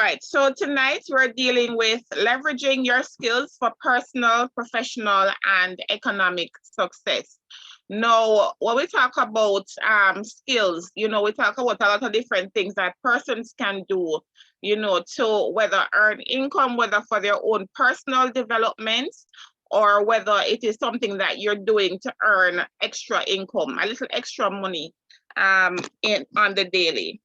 right, so tonight we're dealing with leveraging your skills for personal, professional, and economic success. Now, when we talk about skills, we talk about a lot of different things that persons can do, to whether earn income, whether for their own personal development, or whether it is something that you're doing to earn extra income, a little extra money on the daily.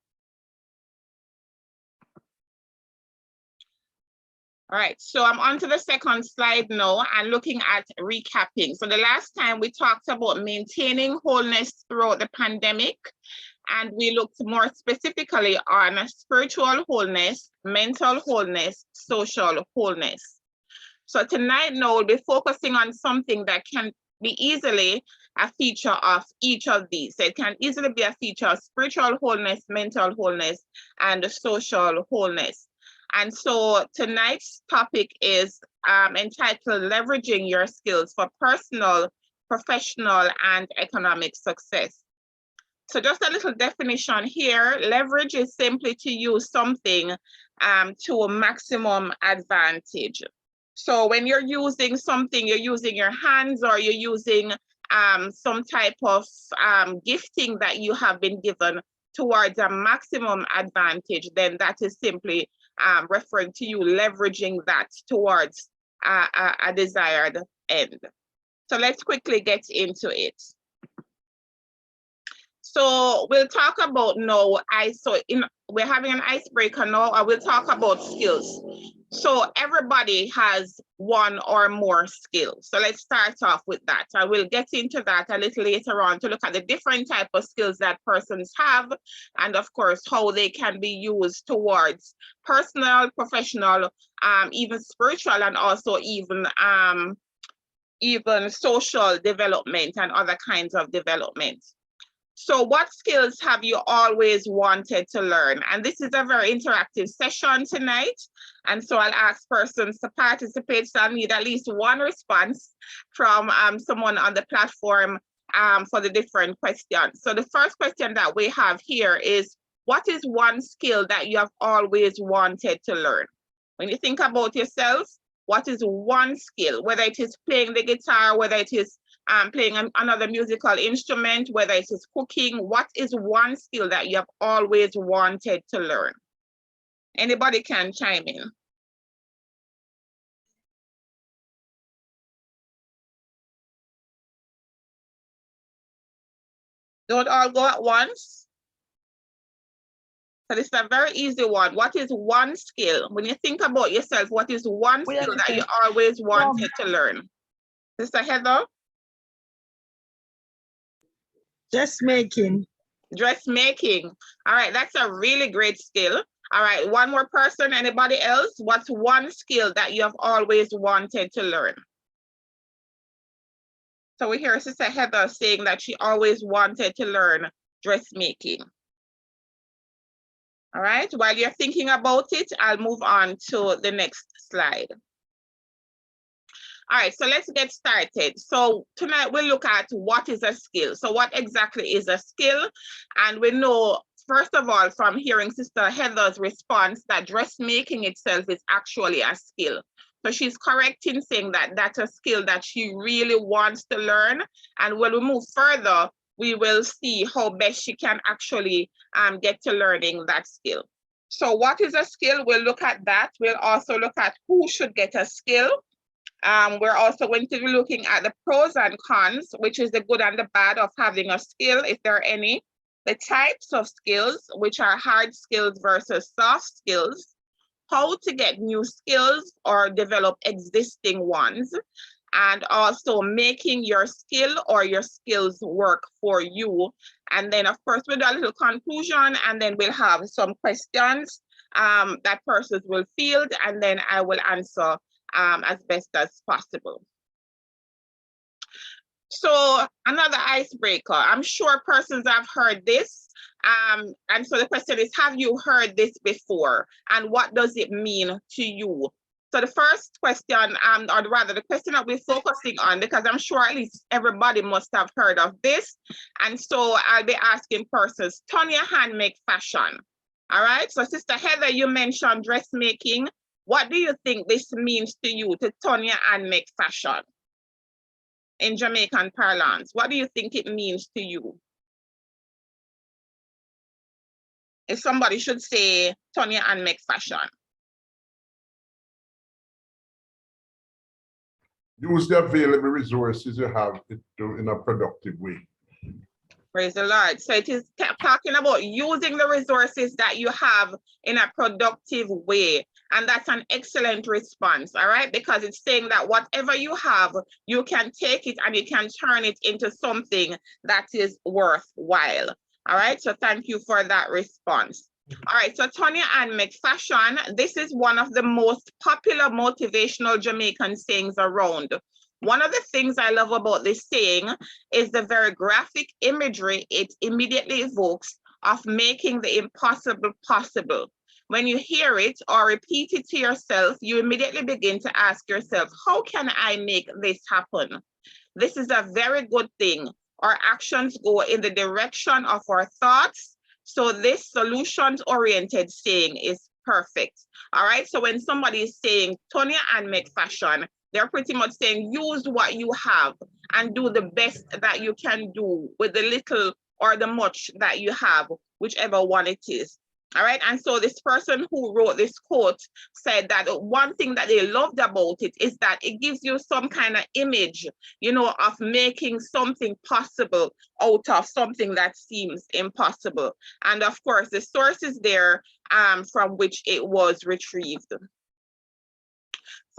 All right, so I'm on to the second slide now and looking at recapping. So the last time we talked about maintaining wholeness throughout the pandemic, and we looked more specifically on spiritual wholeness, mental wholeness, social wholeness. So tonight now we'll be focusing on something that can be easily a feature of each of these. So it can easily be a feature of spiritual wholeness, mental wholeness, and social wholeness. And so tonight's topic is entitled Leveraging Your Skills for Personal, Professional, and Economic Success. So just a little definition here, leverage is simply to use something to a maximum advantage. So when you're using something, you're using your hands or you're using some type of gifting that you have been given towards a maximum advantage, then that is simply referring to you leveraging that towards a desired end. So let's quickly get into it. So we'll talk about now, we're having an icebreaker now, and we'll talk about skills. So everybody has one or more skills. So let's start off with that. I will get into that a little later on to look at the different type of skills that persons have, and of course, how they can be used towards personal, professional, even spiritual, and also even social development and other kinds of development. So what skills have you always wanted to learn? And this is a very interactive session tonight. And so I'll ask persons to participate. So I'll need at least one response from someone on the platform for the different questions. So the first question that we have here is, what is one skill that you have always wanted to learn? When you think about yourself, what is one skill, whether it is playing the guitar, whether it is playing another musical instrument, whether it is cooking, what is one skill that you have always wanted to learn? Anybody can chime in. Don't all go at once. So this is a very easy one. What is one skill? When you think about yourself, what is one skill that you always wanted to learn? Sister Heather? Dressmaking. Dressmaking. All right, that's a really great skill. All right, one more person. Anybody else? What's one skill that you have always wanted to learn? So we hear Sister Heather saying that she always wanted to learn dressmaking. All right, while you're thinking about it, I'll move on to the next slide. All right, so let's get started. So tonight we'll look at what is a skill. So what exactly is a skill? And we know, first of all, from hearing Sister Heather's response, that dressmaking itself is actually a skill. So she's correct in saying that that's a skill that she really wants to learn. And when we move further, we will see how best she can actually get to learning that skill. So what is a skill? We'll look at that. We'll also look at who should get a skill. We're also going to be looking at the pros and cons, which is the good and the bad of having a skill, if there are any, the types of skills, which are hard skills versus soft skills, how to get new skills or develop existing ones, and also making your skill or your skills work for you. And then, of course, we'll do a little conclusion, and then we'll have some questions that persons will field, and then I will answer as best as possible. So another icebreaker, I'm sure persons have heard this. And so the question is, have you heard this before? And what does it mean to you? So the first question, or rather the question that we're focusing on, because I'm sure at least everybody must have heard of this. And so I'll be asking persons, turn your hand, make fashion. All right, so Sister Heather, you mentioned dressmaking. What do you think this means to you, to turn your hand make fashion? In Jamaican parlance, what do you think it means to you? If somebody should say, turn your hand make fashion. Use the available resources you have in a productive way. Praise the Lord. So it is talking about using the resources that you have in a productive way. And that's an excellent response, all right? Because it's saying that whatever you have, you can take it and you can turn it into something that is worthwhile. All right, so thank you for that response. All right, so turn your hand make fashion. This is one of the most popular motivational Jamaican sayings around. One of the things I love about this saying is the very graphic imagery it immediately evokes of making the impossible possible. When you hear it or repeat it to yourself, you immediately begin to ask yourself, how can I make this happen? This is a very good thing. Our actions go in the direction of our thoughts. So this solutions-oriented saying is perfect. All right, so when somebody is saying, turn your hand make fashion, they're pretty much saying, use what you have and do the best that you can do with the little or the much that you have, whichever one it is. All right, and so this person who wrote this quote said that one thing that they loved about it is that it gives you some kind of image, you know, of making something possible out of something that seems impossible. And of course, the source is there from which it was retrieved.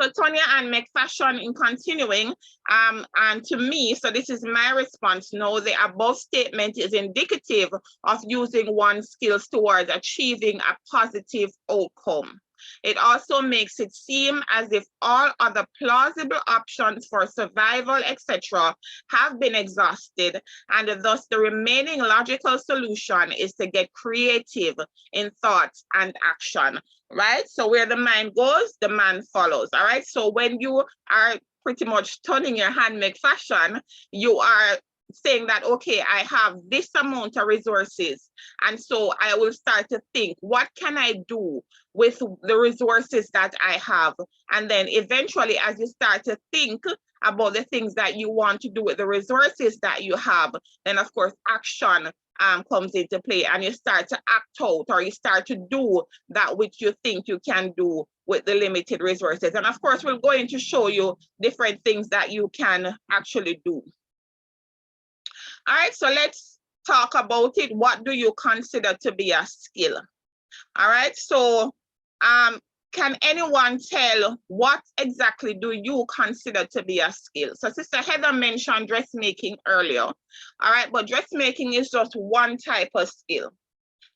So Tonya and make fashion in continuing, and to me, so this is my response. No, the above statement is indicative of using one's skills towards achieving a positive outcome. It also makes it seem as if all other plausible options for survival, etc., have been exhausted, and thus the remaining logical solution is to get creative in thought and action. Right? So where the mind goes, the man follows. All right. So when you are pretty much turning your hand make fashion, you are saying that, okay, I have this amount of resources. And so I will start to think, what can I do with the resources that I have? And then eventually, as you start to think about the things that you want to do with the resources that you have, then of course, action comes into play, and you start to act out, or you start to do that which you think you can do with the limited resources. And of course, we're going to show you different things that you can actually do. All right, so let's talk about it. What do you consider to be a skill? All right, so can anyone tell what exactly do you consider to be a skill? So Sister Heather mentioned dressmaking earlier. All right, but dressmaking is just one type of skill.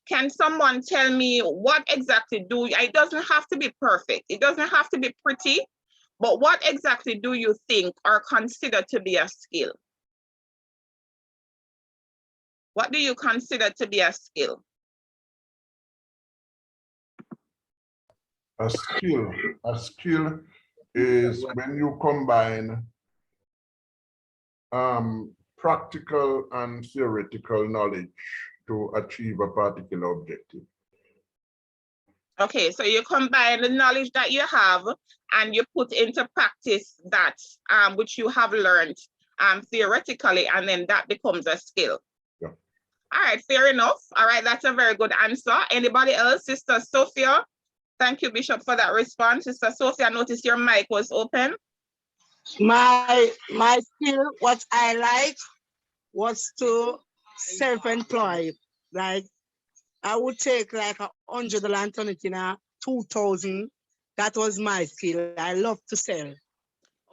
Can someone tell me what exactly it doesn't have to be perfect. It doesn't have to be pretty, but what exactly do you think or consider to be a skill? What do you consider to be a skill? A skill is when you combine practical and theoretical knowledge to achieve a particular objective. Okay, so you combine the knowledge that you have and you put into practice that which you have learned theoretically, and then that becomes a skill. Yeah. All right, fair enough. All right, that's a very good answer. Anybody else? Sister Sophia? Thank you, Bishop, for that response. Sister Sophia, I noticed your mic was open. My skill, what I like was to self-employ. Like I would take like $100 and turn it in a 2,000. That was my skill. I love to sell.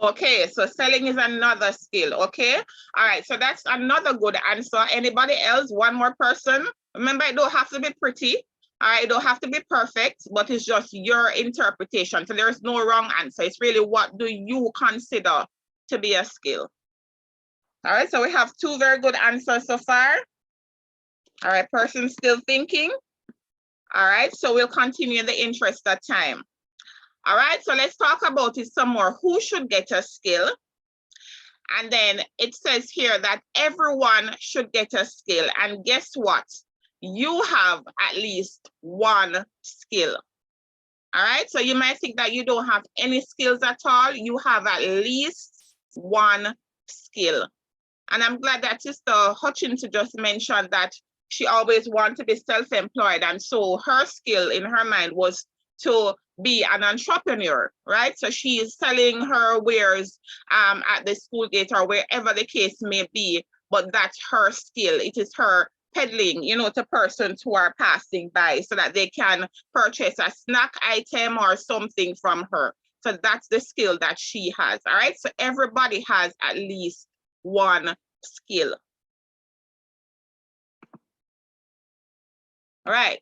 Okay, so selling is another skill. Okay, all right, so that's another good answer. Anybody else? One more person. Remember, it don't have to be pretty. All right, it don't have to be perfect, but it's just your interpretation. So there's no wrong answer. It's really, what do you consider to be a skill? All right, so we have two very good answers so far. All right, person still thinking. All right, so we'll continue in the interest of time. All right, so let's talk about it some more. Who should get a skill? And then it says here that everyone should get a skill. And guess what? you have at least one skill. All right, so you might think that you don't have any skills at all. You have at least one skill. And I'm glad that Sister Hutchinson just mentioned that she always wanted to be self-employed. And so her skill in her mind was to be an entrepreneur, right? So she is selling her wares at the school gate or wherever the case may be, but that's her skill. It is her peddling, you know, to persons who are passing by so that they can purchase a snack item or something from her. So that's the skill that she has, all right? So everybody has at least one skill. All right.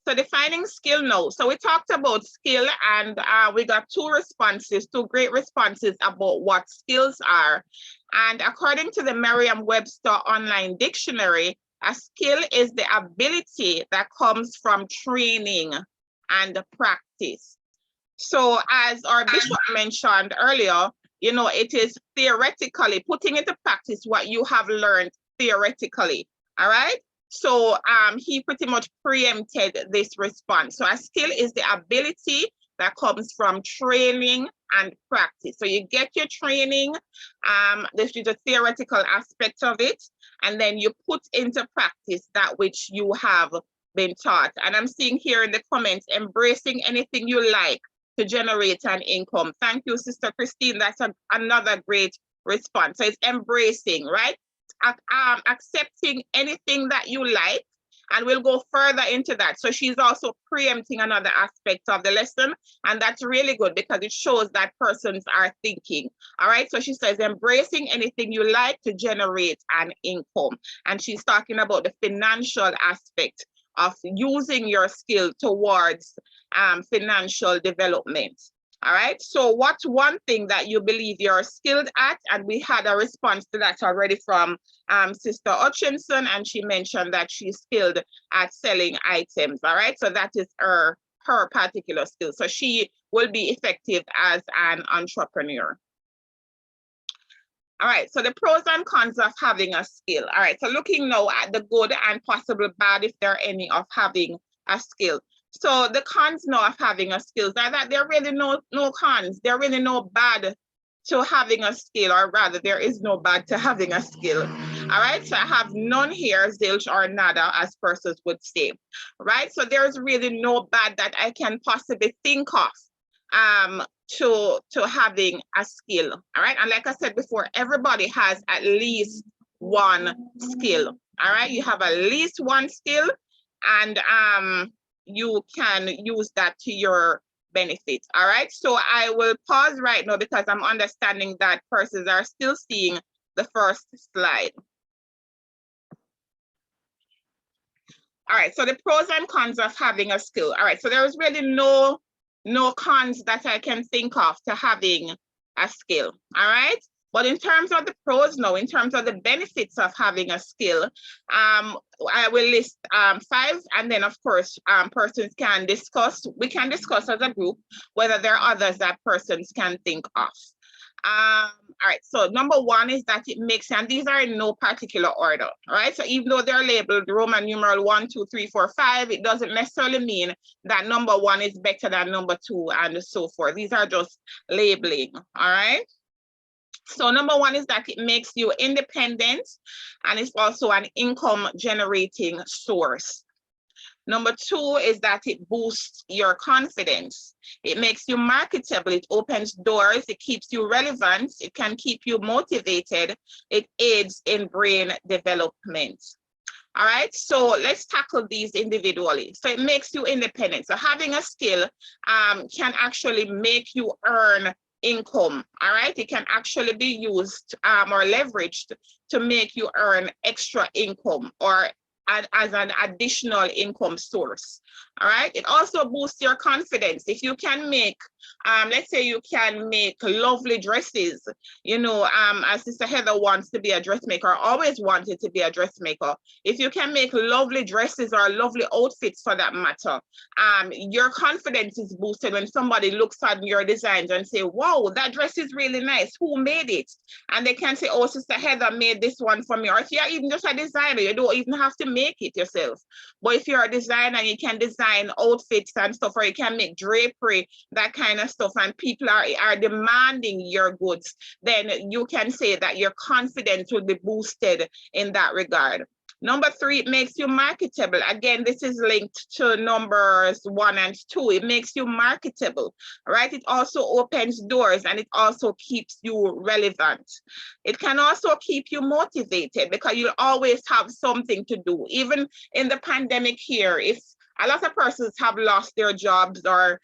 So defining skill now. So we talked about skill and we got two great responses about what skills are. And according to the Merriam-Webster Online Dictionary, a skill is the ability that comes from training and practice. So as our bishop mentioned earlier, you know, it is theoretically putting into practice what you have learned theoretically, all right? So he pretty much preempted this response. So a skill is the ability that comes from training and practice. So you get your training, this is a theoretical aspect of it, and then you put into practice that which you have been taught. And I'm seeing here in the comments, embracing anything you like to generate an income. Thank you, Sister Christine. That's another great response. So it's embracing, right? Accepting anything that you like, and we'll go further into that. So she's also preempting another aspect of the lesson, and that's really good because it shows that persons are thinking. All right, so she says embracing anything you like to generate an income, and she's talking about the financial aspect of using your skill towards financial development. All right, so what's one thing that you believe you're skilled at? And we had a response to that already from Sister Hutchinson, and she mentioned that she's skilled at selling items. All right, so that is her particular skill. So she will be effective as an entrepreneur. All right, so the pros and cons of having a skill. All right, so looking now at the good and possible bad, if there are any, of having a skill. So the cons now of having a skill are that there are really no cons. There are really no bad to having a skill, or rather there is no bad to having a skill. All right, so I have none here, zilch or nada, as persons would say. Right, so there's really no bad that I can possibly think of to having a skill. All right, and like I said before, everybody has at least one skill. All right, you have at least one skill, and you can use that to your benefit. All right, so I will pause right now because I'm understanding that persons are still seeing the first slide. All right, so the pros and cons of having a skill. All right, so there is really no cons that I can think of to having a skill. All right, but in terms of the pros now, in terms of the benefits of having a skill, I will list 5, and then of course persons can discuss. We can discuss as a group whether there are others that persons can think of. All right, so number 1 is that it makes, and these are in no particular order, all right? So even though they're labeled Roman numeral 1, 2, 3, 4, 5, it doesn't necessarily mean that number 1 is better than number 2 and so forth. These are just labeling, all right? So number 1 is that it makes you independent, and it's also an income generating source. Number 2 is that it boosts your confidence. It makes you marketable. It opens doors. It keeps you relevant. It can keep you motivated. It aids in brain development. All right, so let's tackle these individually. So it makes you independent. So having a skill can actually make you earn income. All right, it can actually be used or leveraged to make you earn extra income or as an additional income source. All right, it also boosts your confidence. If you can make, let's say you can make lovely dresses, you know, as Sister Heather wants to be a dressmaker, always wanted to be a dressmaker. If you can make lovely dresses or lovely outfits for that matter, your confidence is boosted when somebody looks at your designs and say, wow, that dress is really nice. Who made it? And they can say, oh, Sister Heather made this one for me. Or if you're even just a designer, you don't even have to can make it yourself. But if you're a designer, you can design outfits and stuff, or you can make drapery, that kind of stuff, and people are demanding your goods, then you can say that your confidence will be boosted in that regard. Number 3, it makes you marketable. Again, this is linked to numbers 1 and 2. It makes you marketable, right? It also opens doors, and it also keeps you relevant. It can also keep you motivated, because you'll always have something to do. Even in the pandemic here, if a lot of persons have lost their jobs, or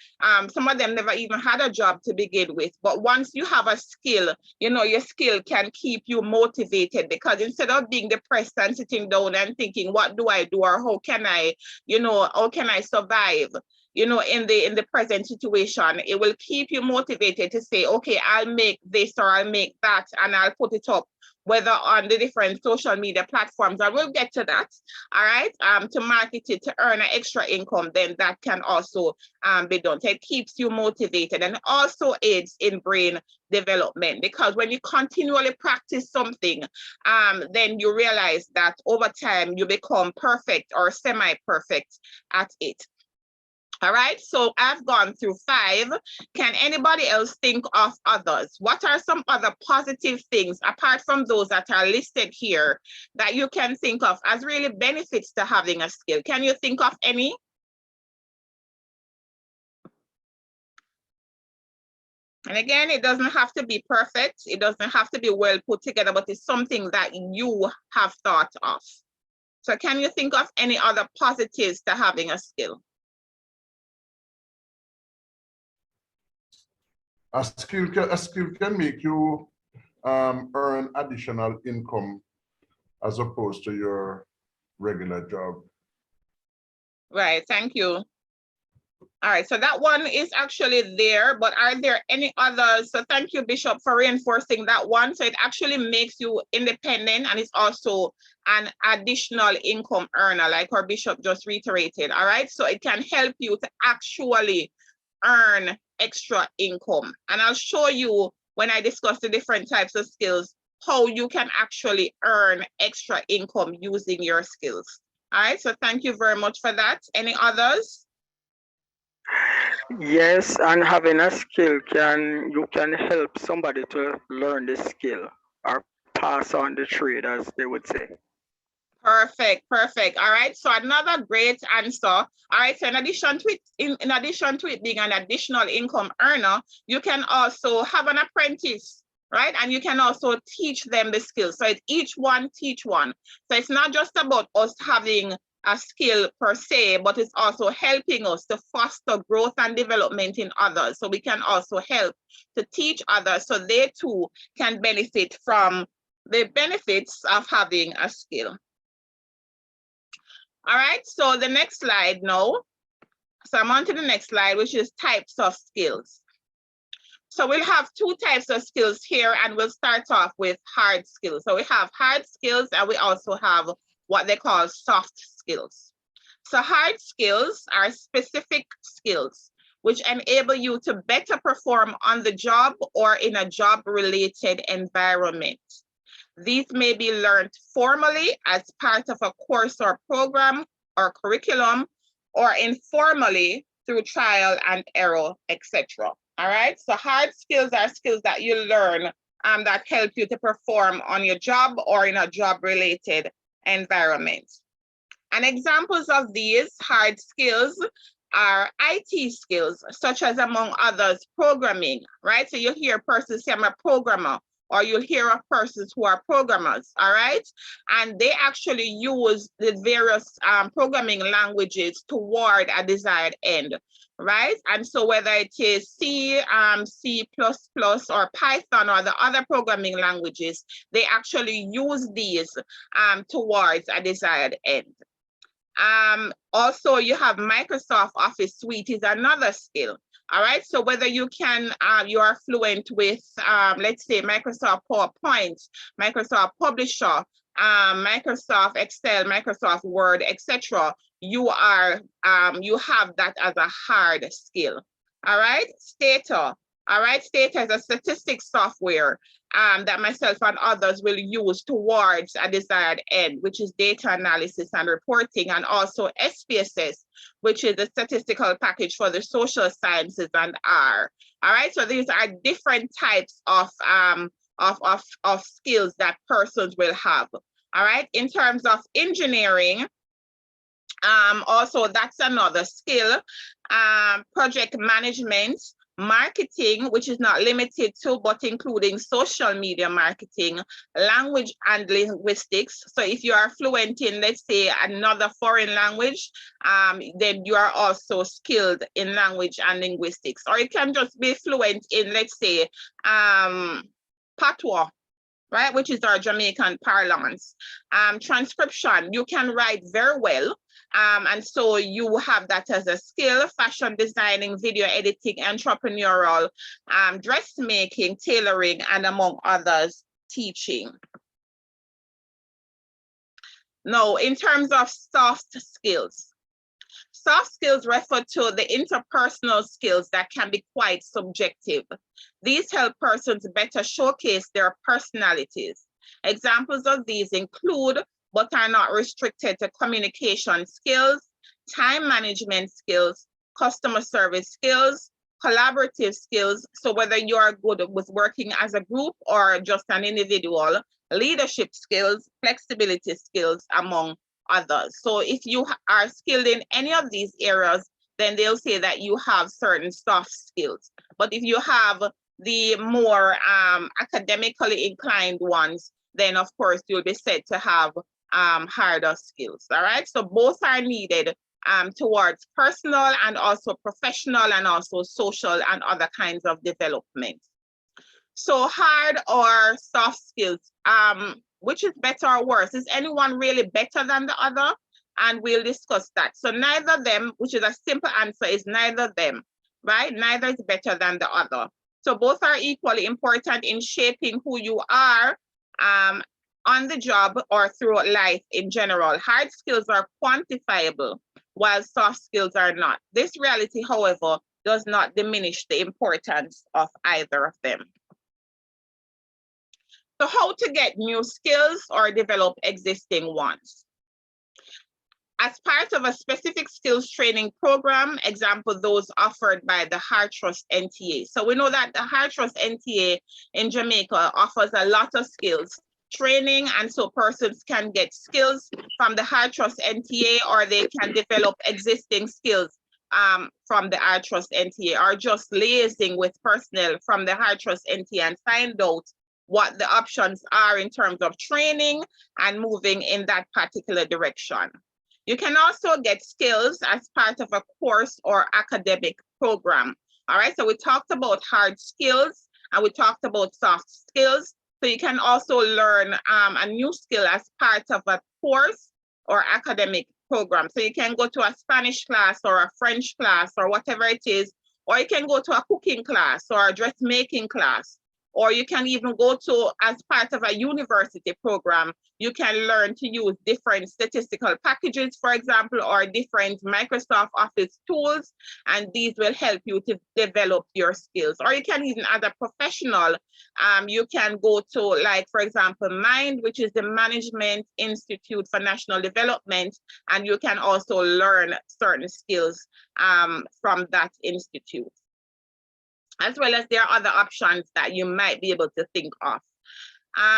some of them never even had a job to begin with. But once you have a skill, you know, your skill can keep you motivated, because instead of being depressed and sitting down and thinking, what do I do, or how can I, you know, how can I survive, you know, in the present situation, it will keep you motivated to say, okay, I'll make this or I'll make that, and I'll put it up, whether on the different social media platforms. I will get to that, all right, to market it, to earn an extra income, then that can also be done. So it keeps you motivated, and also aids in brain development, because when you continually practice something, then you realize that over time you become perfect or semi-perfect at it. All right, so I've gone through 5. Can anybody else think of others? What are some other positive things, apart from those that are listed here, that you can think of as really benefits to having a skill? Can you think of any? And again, it doesn't have to be perfect. It doesn't have to be well put together, but it's something that you have thought of. So can you think of any other positives to having a skill? A skill can make you earn additional income as opposed to your regular job. Right, thank you. All right, so that one is actually there, but are there any others? So thank you, Bishop, for reinforcing that one. So it actually makes you independent, and it's also an additional income earner, like our Bishop just reiterated. All right, so it can help you to actually earn extra income. And I'll show you, when I discuss the different types of skills, how you can actually earn extra income using your skills. All right, so thank you very much for that. Any others? Yes, and having a skill you can help somebody to learn the skill or pass on the trade, as they would say. Perfect, perfect. All right, so another great answer. All right, so in addition to it being an additional income earner, you can also have an apprentice, right? And you can also teach them the skills. So it's each one teach one. So it's not just about us having a skill per se, but it's also helping us to foster growth and development in others. So we can also help to teach others, so they too can benefit from the benefits of having a skill. All right, so the next slide now. So I'm on to the next slide, which is types of skills. So we'll have 2 types of skills here, and we'll start off with hard skills. So we have hard skills, and we also have what they call soft skills. So hard skills are specific skills which enable you to better perform on the job or in a job-related environment. These may be learned formally as part of a course or program or curriculum, or informally through trial and error, etc. All right, so hard skills are skills that you learn that help you to perform on your job or in a job-related environment. And examples of these hard skills are IT skills, such as, among others, programming, right? So you hear persons say, I'm a programmer, or you'll hear of persons who are programmers, all right? And they actually use the various programming languages toward a desired end, right? And so whether it is C, C++, or Python, or the other programming languages, they actually use these towards a desired end. Also, you have Microsoft Office Suite is another skill. All right, so whether you can, you are fluent with, let's say, Microsoft PowerPoint, Microsoft Publisher, Microsoft Excel, Microsoft Word, etc., you are, you have that as a hard skill. All right, Stator. All right, state as a statistics software that myself and others will use towards a desired end, which is data analysis and reporting, and also SPSS, which is the statistical package for the social sciences and R. All right, so these are different types of skills that persons will have. All right, in terms of engineering, also that's another skill. Project management, marketing, which is not limited to, but including social media marketing, language and linguistics. So if you are fluent in, let's say, another foreign language, then you are also skilled in language and linguistics. Or you can just be fluent in, let's say, patois, right, which is our Jamaican parlance. Transcription, you can write very well. And so you have that as a skill. Fashion designing, video editing, entrepreneurial, dressmaking, tailoring, and among others, teaching. Now, in terms of soft skills, soft skills refer to the interpersonal skills that can be quite subjective. These help persons better showcase their personalities. Examples of these include, but are not restricted to, communication skills, time management skills, customer service skills, collaborative skills. So whether you are good with working as a group or just an individual, leadership skills, flexibility skills, among others. So if you are skilled in any of these areas, then they'll say that you have certain soft skills. But if you have the more academically inclined ones, then of course you'll be said to have harder skills. All right, so both are needed towards personal and also professional and also social and other kinds of development. So hard or soft skills, which is better or worse? Is anyone really better than the other? And we'll discuss that. So neither them, which is a simple answer, is neither them, right? Neither is better than the other. So both are equally important in shaping who you are on the job or through life in general. Hard skills are quantifiable, while soft skills are not. This reality, however, does not diminish the importance of either of them. So how to get new skills or develop existing ones? As part of a specific skills training program, example, those offered by the Heart Trust NTA. So we know that the Heart Trust NTA in Jamaica offers a lot of skills training, and so persons can get skills from the Heart Trust NTA, or they can develop existing skills from the Heart Trust NTA, or just liaising with personnel from the Heart Trust NTA and find out what the options are in terms of training and moving in that particular direction. You can also get skills as part of a course or academic program. All right, so we talked about hard skills and we talked about soft skills. So you can also learn a new skill as part of a course or academic program. So you can go to a Spanish class or a French class or whatever it is, or you can go to a cooking class or a dressmaking class. Or you can even go to, as part of a university program, you can learn to use different statistical packages, for example, or different Microsoft Office tools, and these will help you to develop your skills. Or you can even, as a professional, you can go to, like, for example, MIND, which is the Management Institute for National Development, and you can also learn certain skills from that institute. As well as there are other options that you might be able to think of.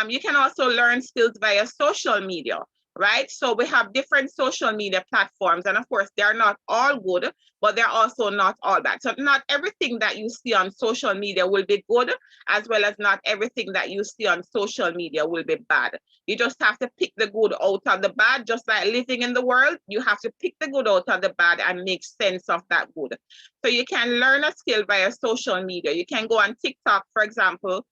You can also learn skills via social media, right? So we have different social media platforms, and of course, they're not all good, but they're also not all bad. So not everything that you see on social media will be good, as well as not everything that you see on social media will be bad. You just have to pick the good out of the bad, just like living in the world. You have to pick the good out of the bad and make sense of that good. So you can learn a skill via social media. You can go on TikTok, for example.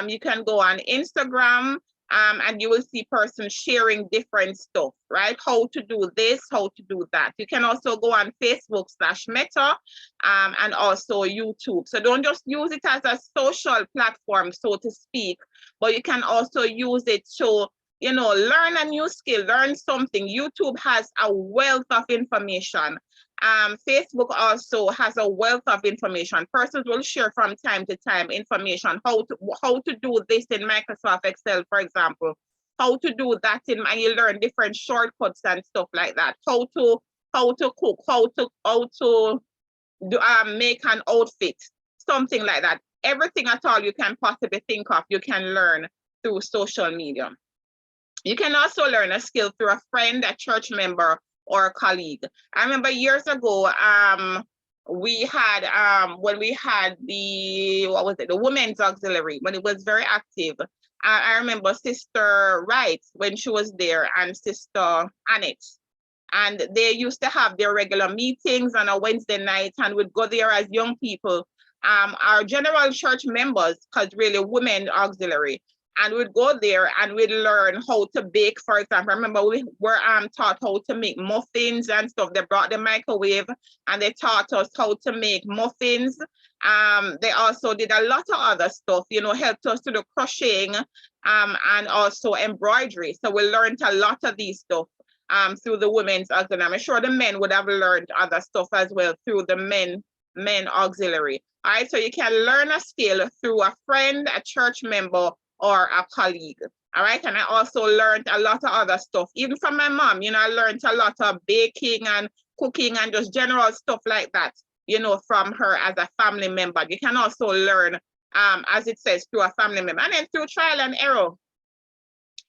You can go on Instagram, and you will see persons sharing different stuff, right? How to do this, how to do that. You can also go on Facebook/Meta and also YouTube. So don't just use it as a social platform, so to speak, but you can also use it to, you know, learn a new skill, learn something. YouTube has a wealth of information. Facebook also has a wealth of information. Persons will share from time to time information, how to do this in Microsoft Excel, for example, how to do that and you learn different shortcuts and stuff like that. How to cook, how to do, make an outfit, something like that. Everything at all you can possibly think of, you can learn through social media. You can also learn a skill through a friend, a church member, or a colleague. I remember years ago, we had when we had the women's auxiliary, when it was very active. I remember Sister Wright when she was there and Sister Annette. And they used to have their regular meetings on a Wednesday night and would go there as young people, our general church members, because really women auxiliary, and we'd go there and we'd learn how to bake, for example. I remember we were taught how to make muffins and stuff. They brought the microwave and they taught us how to make muffins. They also did a lot of other stuff, you know, helped us to do crocheting and also embroidery. So we learned a lot of these stuff through the women's auxiliary. I'm sure the men would have learned other stuff as well through the men auxiliary. All right, so you can learn a skill through a friend, a church member, or a colleague. All right, and I also learned a lot of other stuff, even from my mom. You know, I learned a lot of baking and cooking and just general stuff like that, you know, from her as a family member. You can also learn, as it says, through a family member, and then through trial and error,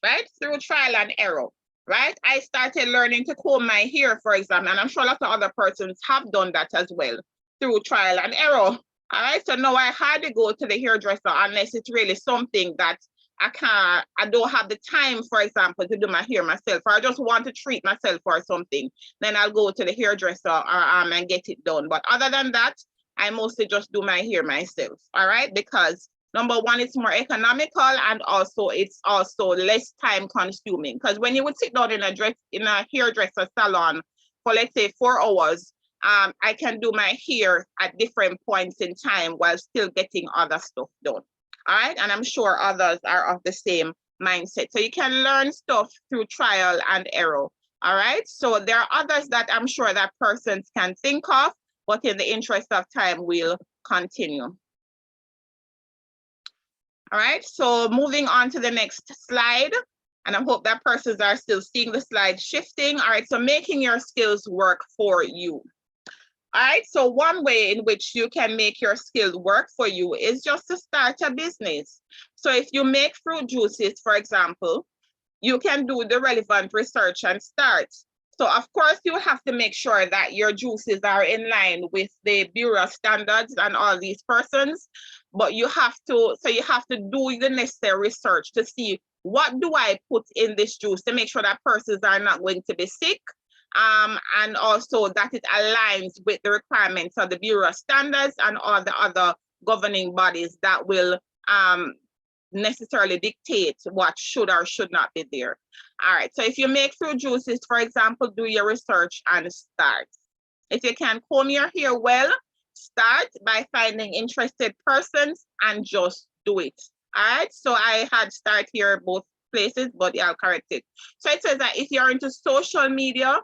right? Through trial and error. Right, I started learning to comb my hair, for example, and I'm sure a lot of other persons have done that as well through trial and error. All right, so now I hardly go to the hairdresser unless it's really something that I don't have the time, for example, to do my hair myself, or I just want to treat myself or something. Then I'll go to the hairdresser and get it done. But other than that, I mostly just do my hair myself. All right, because number one, it's more economical, and also it's also less time consuming. Because when you would sit down in a hairdresser salon for, let's say, 4 hours, I can do my hair at different points in time while still getting other stuff done. All right, and I'm sure others are of the same mindset. So you can learn stuff through trial and error. All right, so there are others that I'm sure that persons can think of, but in the interest of time, we'll continue. All right, so moving on to the next slide, and I hope that persons are still seeing the slide shifting. All right, so making your skills work for you. All right, so one way in which you can make your skills work for you is just to start a business. So if you make fruit juices, for example, you can do the relevant research and start. So of course, you have to make sure that your juices are in line with the Bureau standards and all these persons, but you have to do the necessary research to see what do I put in this juice to make sure that persons are not going to be sick, and also that it aligns with the requirements of the Bureau standards and all the other governing bodies that will necessarily dictate what should or should not be there. All right, so if you make fruit juices, for example, do your research and start. If you can comb your hair well, start by finding interested persons and just do it. All right, so I had start here both places, but yeah, I'll correct it. So it says that if you're into social media,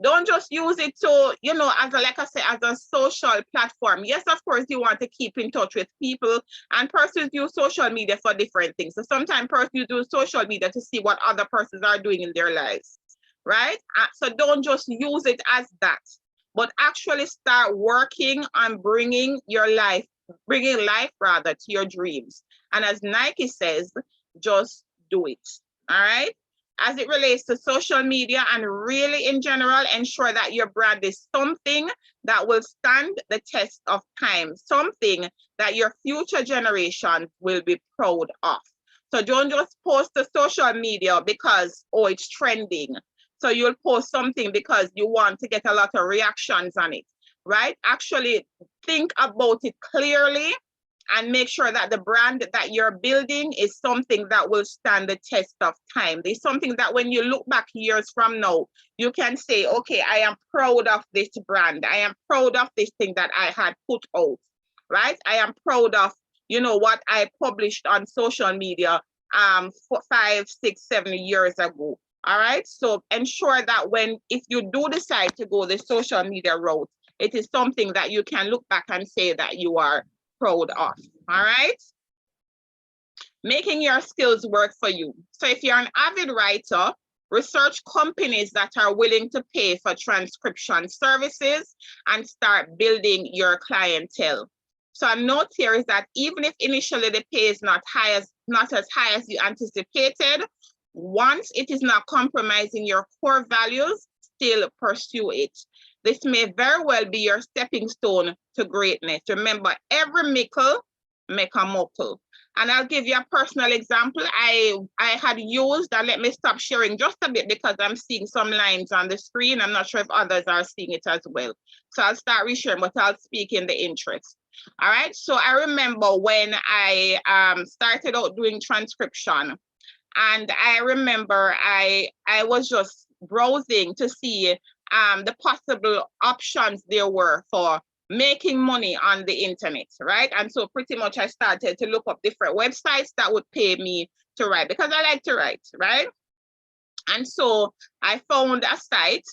don't just use it to, you know, as a social platform. Yes, of course, you want to keep in touch with people, and persons use social media for different things. So sometimes persons use social media to see what other persons are doing in their lives, right? So don't just use it as that, but actually start working on bringing life rather to your dreams. And as Nike says, just do it, all right? As it relates to social media and really in general, ensure that your brand is something that will stand the test of time, something that your future generation will be proud of. So don't just post to social media because, oh, it's trending. So you'll post something because you want to get a lot of reactions on it, right? Actually think about it clearly and make sure that the brand that you're building is something that will stand the test of time. There's something that when you look back years from now, you can say, okay, I am proud of this brand. I am proud of this thing that I had put out, right? I am proud of, you know, what I published on social media 5, 6, 7 years ago. All right, so ensure that if you do decide to go the social media route, it is something that you can look back and say that you are proud of. All right, making your skills work for you. So if you're an avid writer, research companies that are willing to pay for transcription services and start building your clientele. So a note here is that even if initially the pay is not as high as you anticipated, once it is not compromising your core values, still pursue it. This may very well be your stepping stone to greatness. Remember, every mickle make a muckle. And I'll give you a personal example. I had used, and let me stop sharing just a bit because I'm seeing some lines on the screen. I'm not sure if others are seeing it as well. So I'll start resharing, but I'll speak in the interest. All right, so I remember when I started out doing transcription, and I remember I was just browsing to see the possible options there were for making money on the internet, right? And so pretty much I started to look up different websites that would pay me to write because I like to write, right? And so I found a site,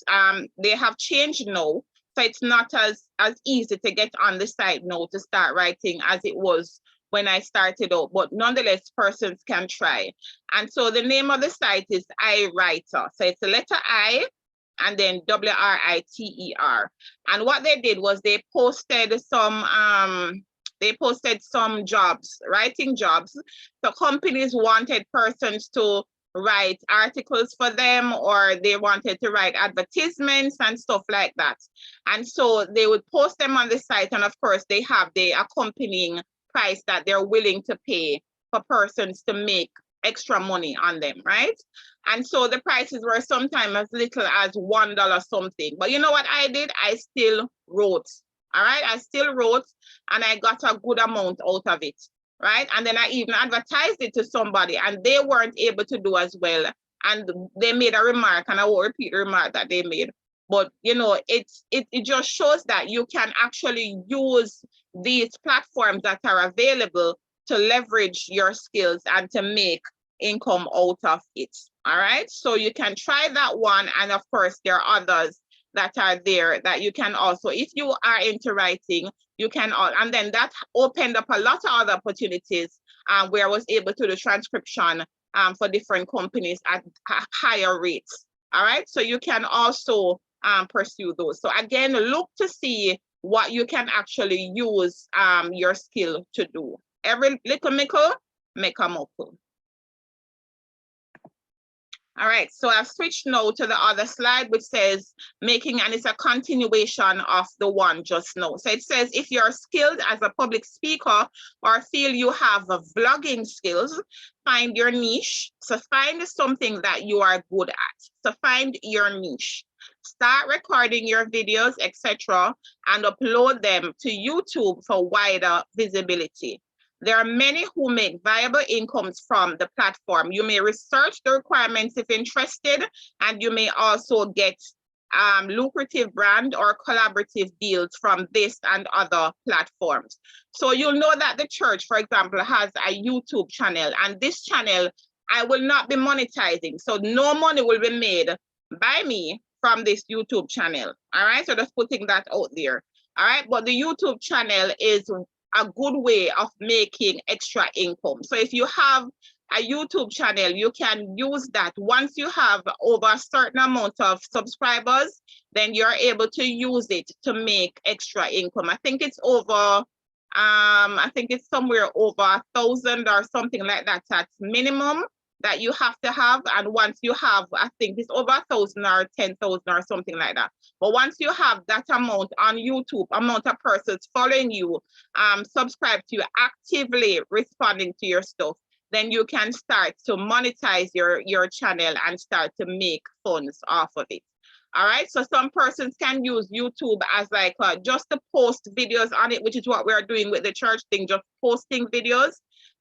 they have changed now, so it's not as easy to get on the site now to start writing as it was when I started out, but nonetheless, persons can try. And so the name of the site is iWriter. So it's the letter I and then WRITER. And what they did was they posted some jobs, writing jobs. So companies wanted persons to write articles for them, or they wanted to write advertisements and stuff like that. And so they would post them on the site, and of course they have the accompanying price that they're willing to pay for persons to make extra money on them, right? And so the prices were sometimes as little as $1 something. But you know what I did? I still wrote, all right? I still wrote, and I got a good amount out of it, right? And then I even advertised it to somebody, and they weren't able to do as well. And they made a remark, and I won't repeat the remark that they made. But you know, it just shows that you can actually use these platforms that are available to leverage your skills and to make income out of it. All right, so you can try that one, and of course there are others that are there that you can also, if you are into writing, you can, and then that opened up a lot of other opportunities where I was able to do transcription for different companies at higher rates. All right, so you can also pursue those. So again, look to see what you can actually use your skill to do. Every little mickle make a muckle. All right, so I've switched now to the other slide, which says making, and it's a continuation of the one just now. So it says, if you're skilled as a public speaker or feel you have vlogging skills, find your niche. So find something that you are good at. So find your niche. Start recording your videos, etc., and upload them to YouTube for wider visibility. There are many who make viable incomes from the platform. You may research the requirements if interested, and you may also get lucrative brand or collaborative deals from this and other platforms. So you'll know that the church, for example, has a YouTube channel, and this channel, I will not be monetizing. So no money will be made by me from this YouTube channel. All right, so just putting that out there. All right, but the YouTube channel is a good way of making extra income. So if you have a YouTube channel, you can use that. Once you have over a certain amount of subscribers, then you're able to use it to make extra income. I think it's over, I think it's somewhere over 1,000 or something like that. That's minimum that you have to have. And once you have, I think it's over 1,000 or 10,000 or something like that. But once you have that amount on YouTube, amount of persons following you, subscribe to you, actively responding to your stuff, then you can start to monetize your channel and start to make funds off of it. All right, so some persons can use YouTube as like just to post videos on it, which is what we're doing with the church thing, just posting videos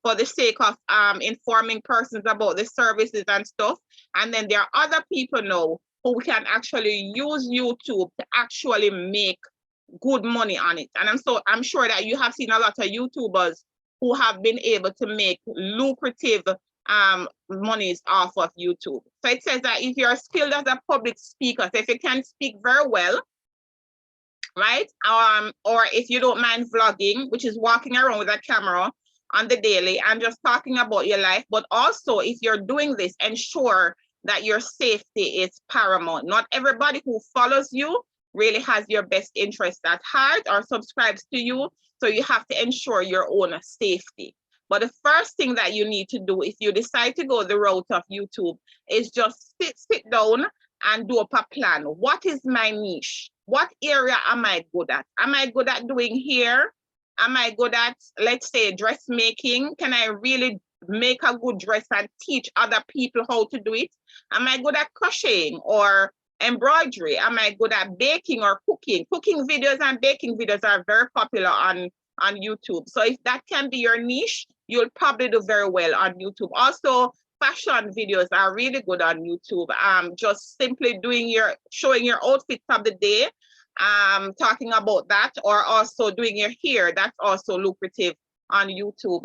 for the sake of informing persons about the services and stuff. And then there are other people now who can actually use YouTube to actually make good money on it. And I'm sure that you have seen a lot of YouTubers who have been able to make lucrative monies off of YouTube. So it says that if you're skilled as a public speaker, so if you can speak very well, right? Or if you don't mind vlogging, which is walking around with a camera on the daily and just talking about your life, but also if you're doing this, ensure that your safety is paramount. Not everybody who follows you really has your best interest at heart or subscribes to you, so you have to ensure your own safety. But the first thing that you need to do if you decide to go the route of YouTube is just sit down and do up a plan. What is my niche? What area am I good at? Am I good at doing hair? Am I good at, let's say, dressmaking? Can I really make a good dress and teach other people how to do it? Am I good at crocheting or embroidery? Am I good at baking or cooking? Cooking videos and baking videos are very popular on YouTube. So if that can be your niche, you'll probably do very well on YouTube. Also, fashion videos are really good on YouTube. Just simply showing your outfits of the day, talking about that, or also doing your hair, that's also lucrative on YouTube.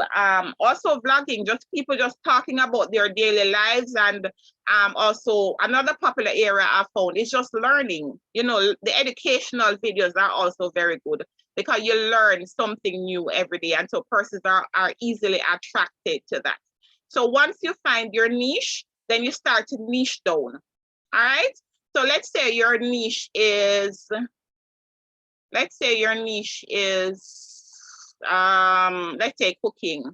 Also vlogging, just people just talking about their daily lives. And also another popular area I found is just learning. You know, the educational videos are also very good because you learn something new every day, and so persons are easily attracted to that. So once you find your niche, then you start to niche down. All right. So let's say your niche is, let's say cooking.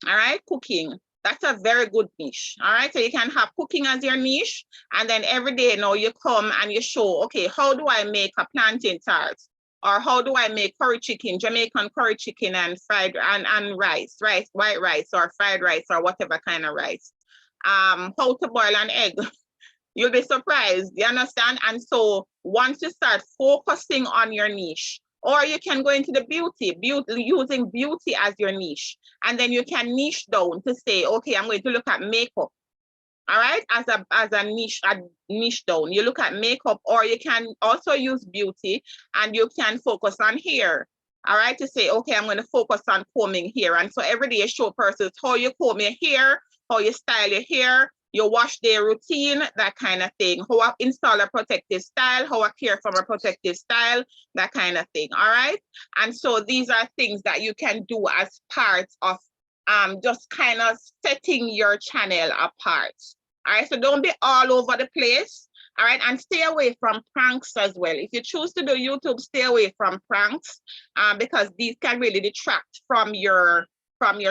All right, cooking. That's a very good niche. All right, so you can have cooking as your niche, and then every day now you come and you show, okay, how do I make a plantain tart? Or how do I make curry chicken, Jamaican curry chicken and fried and rice, white rice or fried rice or whatever kind of rice. How to boil an egg. You'll be surprised, you understand? And so once you start focusing on your niche, or you can go into the beauty, using beauty as your niche. And then you can niche down to say, okay, I'm going to look at makeup. All right, as a niche down. You look at makeup, or you can also use beauty and you can focus on hair. All right, to say, okay, I'm going to focus on combing hair. And so every day you show persons how you comb your hair, how you style your hair, your wash day routine, that kind of thing. How I install a protective style, how I care for a protective style, that kind of thing. All right. And so these are things that you can do as part of just kind of setting your channel apart. All right, so don't be all over the place. All right, and stay away from pranks as well. If you choose to do YouTube, stay away from pranks because these can really detract from your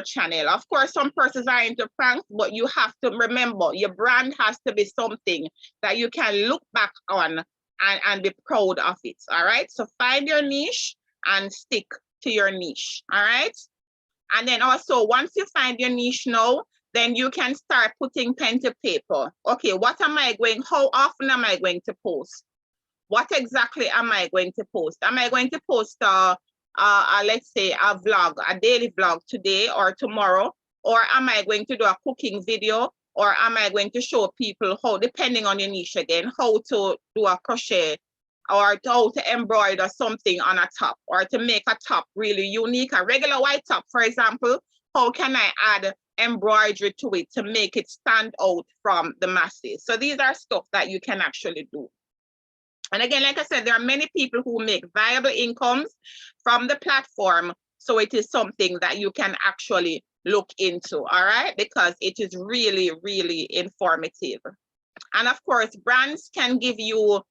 channel. Of course, some persons are into pranks, but you have to remember your brand has to be something that you can look back on and be proud of it. All right, so find your niche and stick to your niche. All right. And then also, once you find your niche now, then you can start putting pen to paper. Okay, how often am I going to post? What exactly am I going to post? Am I going to post let's say a vlog, a daily vlog today or tomorrow? Or am I going to do a cooking video? Or am I going to show people how, depending on your niche again, how to do a crochet, or how to embroider something on a top, or to make a top really unique, a regular white top, for example. How can I add embroidery to it to make it stand out from the masses? So these are stuff that you can actually do. And again, like I said, there are many people who make viable incomes from the platform. So it is something that you can actually look into, all right? Because it is really, really informative. And of course, brands can give you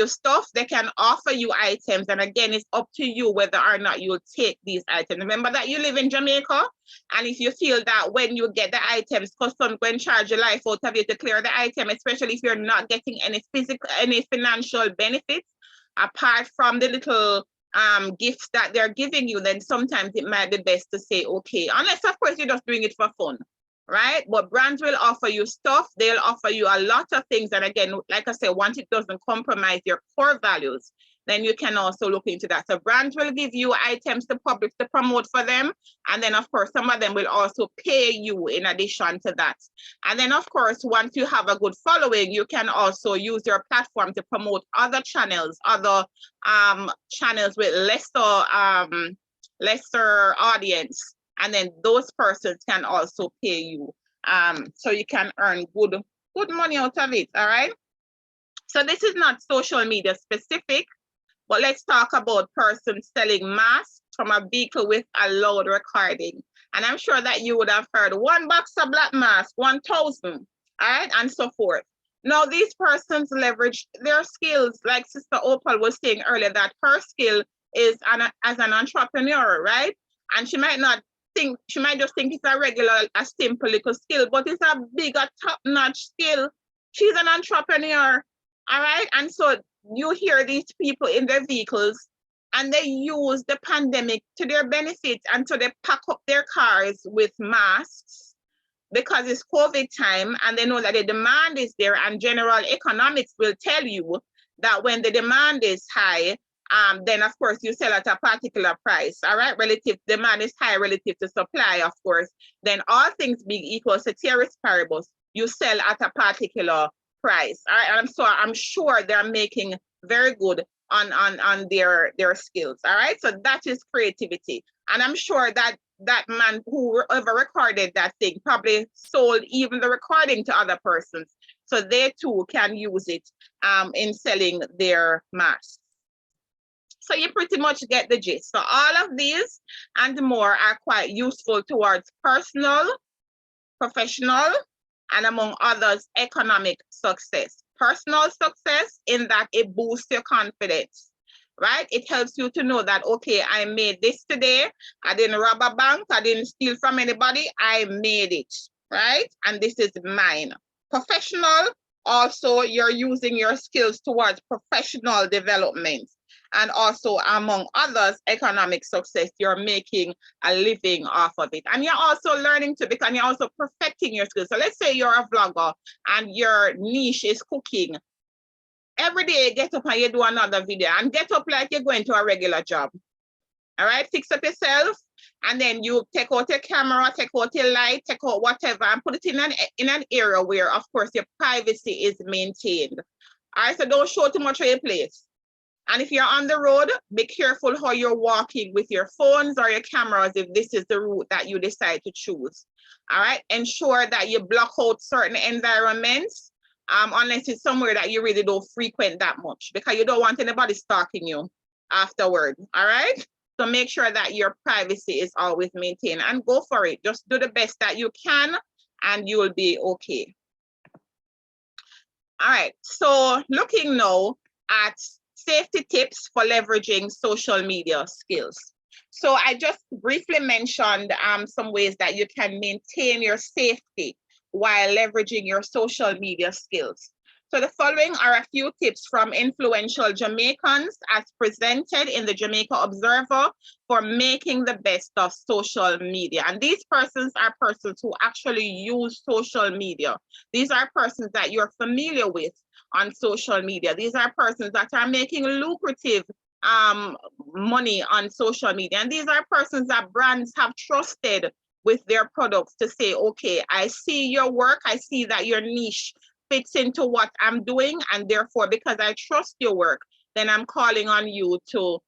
stuff, they can offer you items. And again, it's up to you whether or not you'll take these items. Remember that you live in Jamaica. And if you feel that when you get the items, customs going to charge your life out of you to clear the item, especially if you're not getting any financial benefits, apart from the little gifts that they're giving you, then sometimes it might be best to say, okay, unless of course you're just doing it for fun. Right? But brands will offer you stuff. They'll offer you a lot of things. And again, like I said, once it doesn't compromise your core values, then you can also look into that. So brands will give you items to public to promote for them. And then of course, some of them will also pay you in addition to that. And then of course, once you have a good following, you can also use your platform to promote other channels, channels with lesser audience. and then those persons can also pay you. So you can earn good money out of it, all right? So this is not social media specific, but let's talk about persons selling masks from a vehicle with a loud recording. And I'm sure that you would have heard 1 box of black mask, 1,000, all right, and so forth. Now, these persons leverage their skills, like Sister Opal was saying earlier, that her skill is as an entrepreneur, right? And she might not think, she might just think it's a regular, a simple little skill, but it's a bigger, top-notch skill. She's an entrepreneur, all right? And so you hear these people in their vehicles and they use the pandemic to their benefit, and so they pack up their cars with masks because it's COVID time and they know that the demand is there, and general economics will tell you that when the demand is high, then of course you sell at a particular price, all right? Relative, demand is high relative to supply, of course. Then all things being equal, ceteris paribus, you sell at a particular price, all right? And so I'm sure they're making very good on their skills, all right? So that is creativity. And I'm sure that that man who ever recorded that thing probably sold even the recording to other persons, so they too can use it in selling their masks. So you pretty much get the gist. So all of these and more are quite useful towards personal, professional, and among others, economic success. Personal success in that it boosts your confidence, right? It helps you to know that, okay, I made this today. I didn't rob a bank. I didn't steal from anybody. I made it, right? And this is mine. Professional, also you're using your skills towards professional development. And also, among others, economic success, you're making a living off of it. And you're also learning to become, you're also perfecting your skills. So let's say you're a vlogger and your niche is cooking. Every day, get up and you do another video, and get up like you're going to a regular job. All right, fix up yourself, and then you take out your camera, take out your light, take out whatever, and put it in an area where, of course, your privacy is maintained. All right, so don't show too much of your place. And if you're on the road, be careful how you're walking with your phones or your cameras if this is the route that you decide to choose. All right, ensure that you block out certain environments, unless it's somewhere that you really don't frequent that much, because you don't want anybody stalking you afterward. All right, so make sure that your privacy is always maintained, and go for it. Just do the best that you can and you will be okay. All right, so looking now at safety tips for leveraging social media skills. So I just briefly mentioned some ways that you can maintain your safety while leveraging your social media skills. So the following are a few tips from influential Jamaicans as presented in the Jamaica Observer for making the best of social media. And these persons are persons who actually use social media. These are persons that you're familiar with on social media. These are persons that are making lucrative money on social media. And these are persons that brands have trusted with their products to say, okay, I see your work, I see that your niche fits into what I'm doing, and therefore, because I trust your work, then I'm calling on you to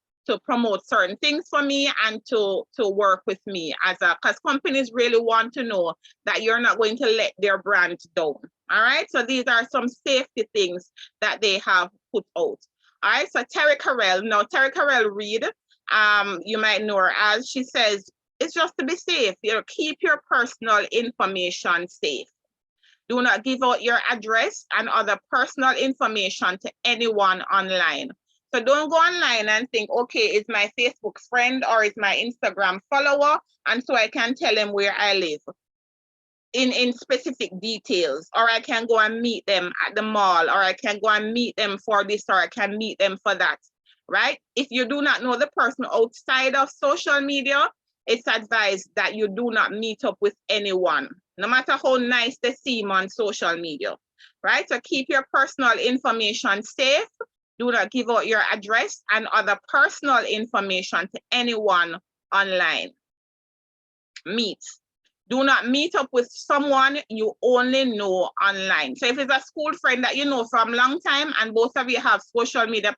promote certain things for me and to work with me because companies really want to know that you're not going to let their brand down. All right, so these are some safety things that they have put out. All right, so Terry Carell, now Terry Carell Reid, you might know her as, she says, it's just to be safe, you know, keep your personal information safe. Do not give out your address and other personal information to anyone online. So don't go online and think, okay, is my Facebook friend or is my Instagram follower, and so I can tell them where I live in specific details, or I can go and meet them at the mall, or I can go and meet them for this, or I can meet them for that, right? If you do not know the person outside of social media, it's advised that you do not meet up with anyone, no matter how nice they seem on social media, right? So keep your personal information safe. Do not give out your address and other personal information to anyone online. Do not meet up with someone you only know online. So if it's a school friend that you know from a long time and both of you have social media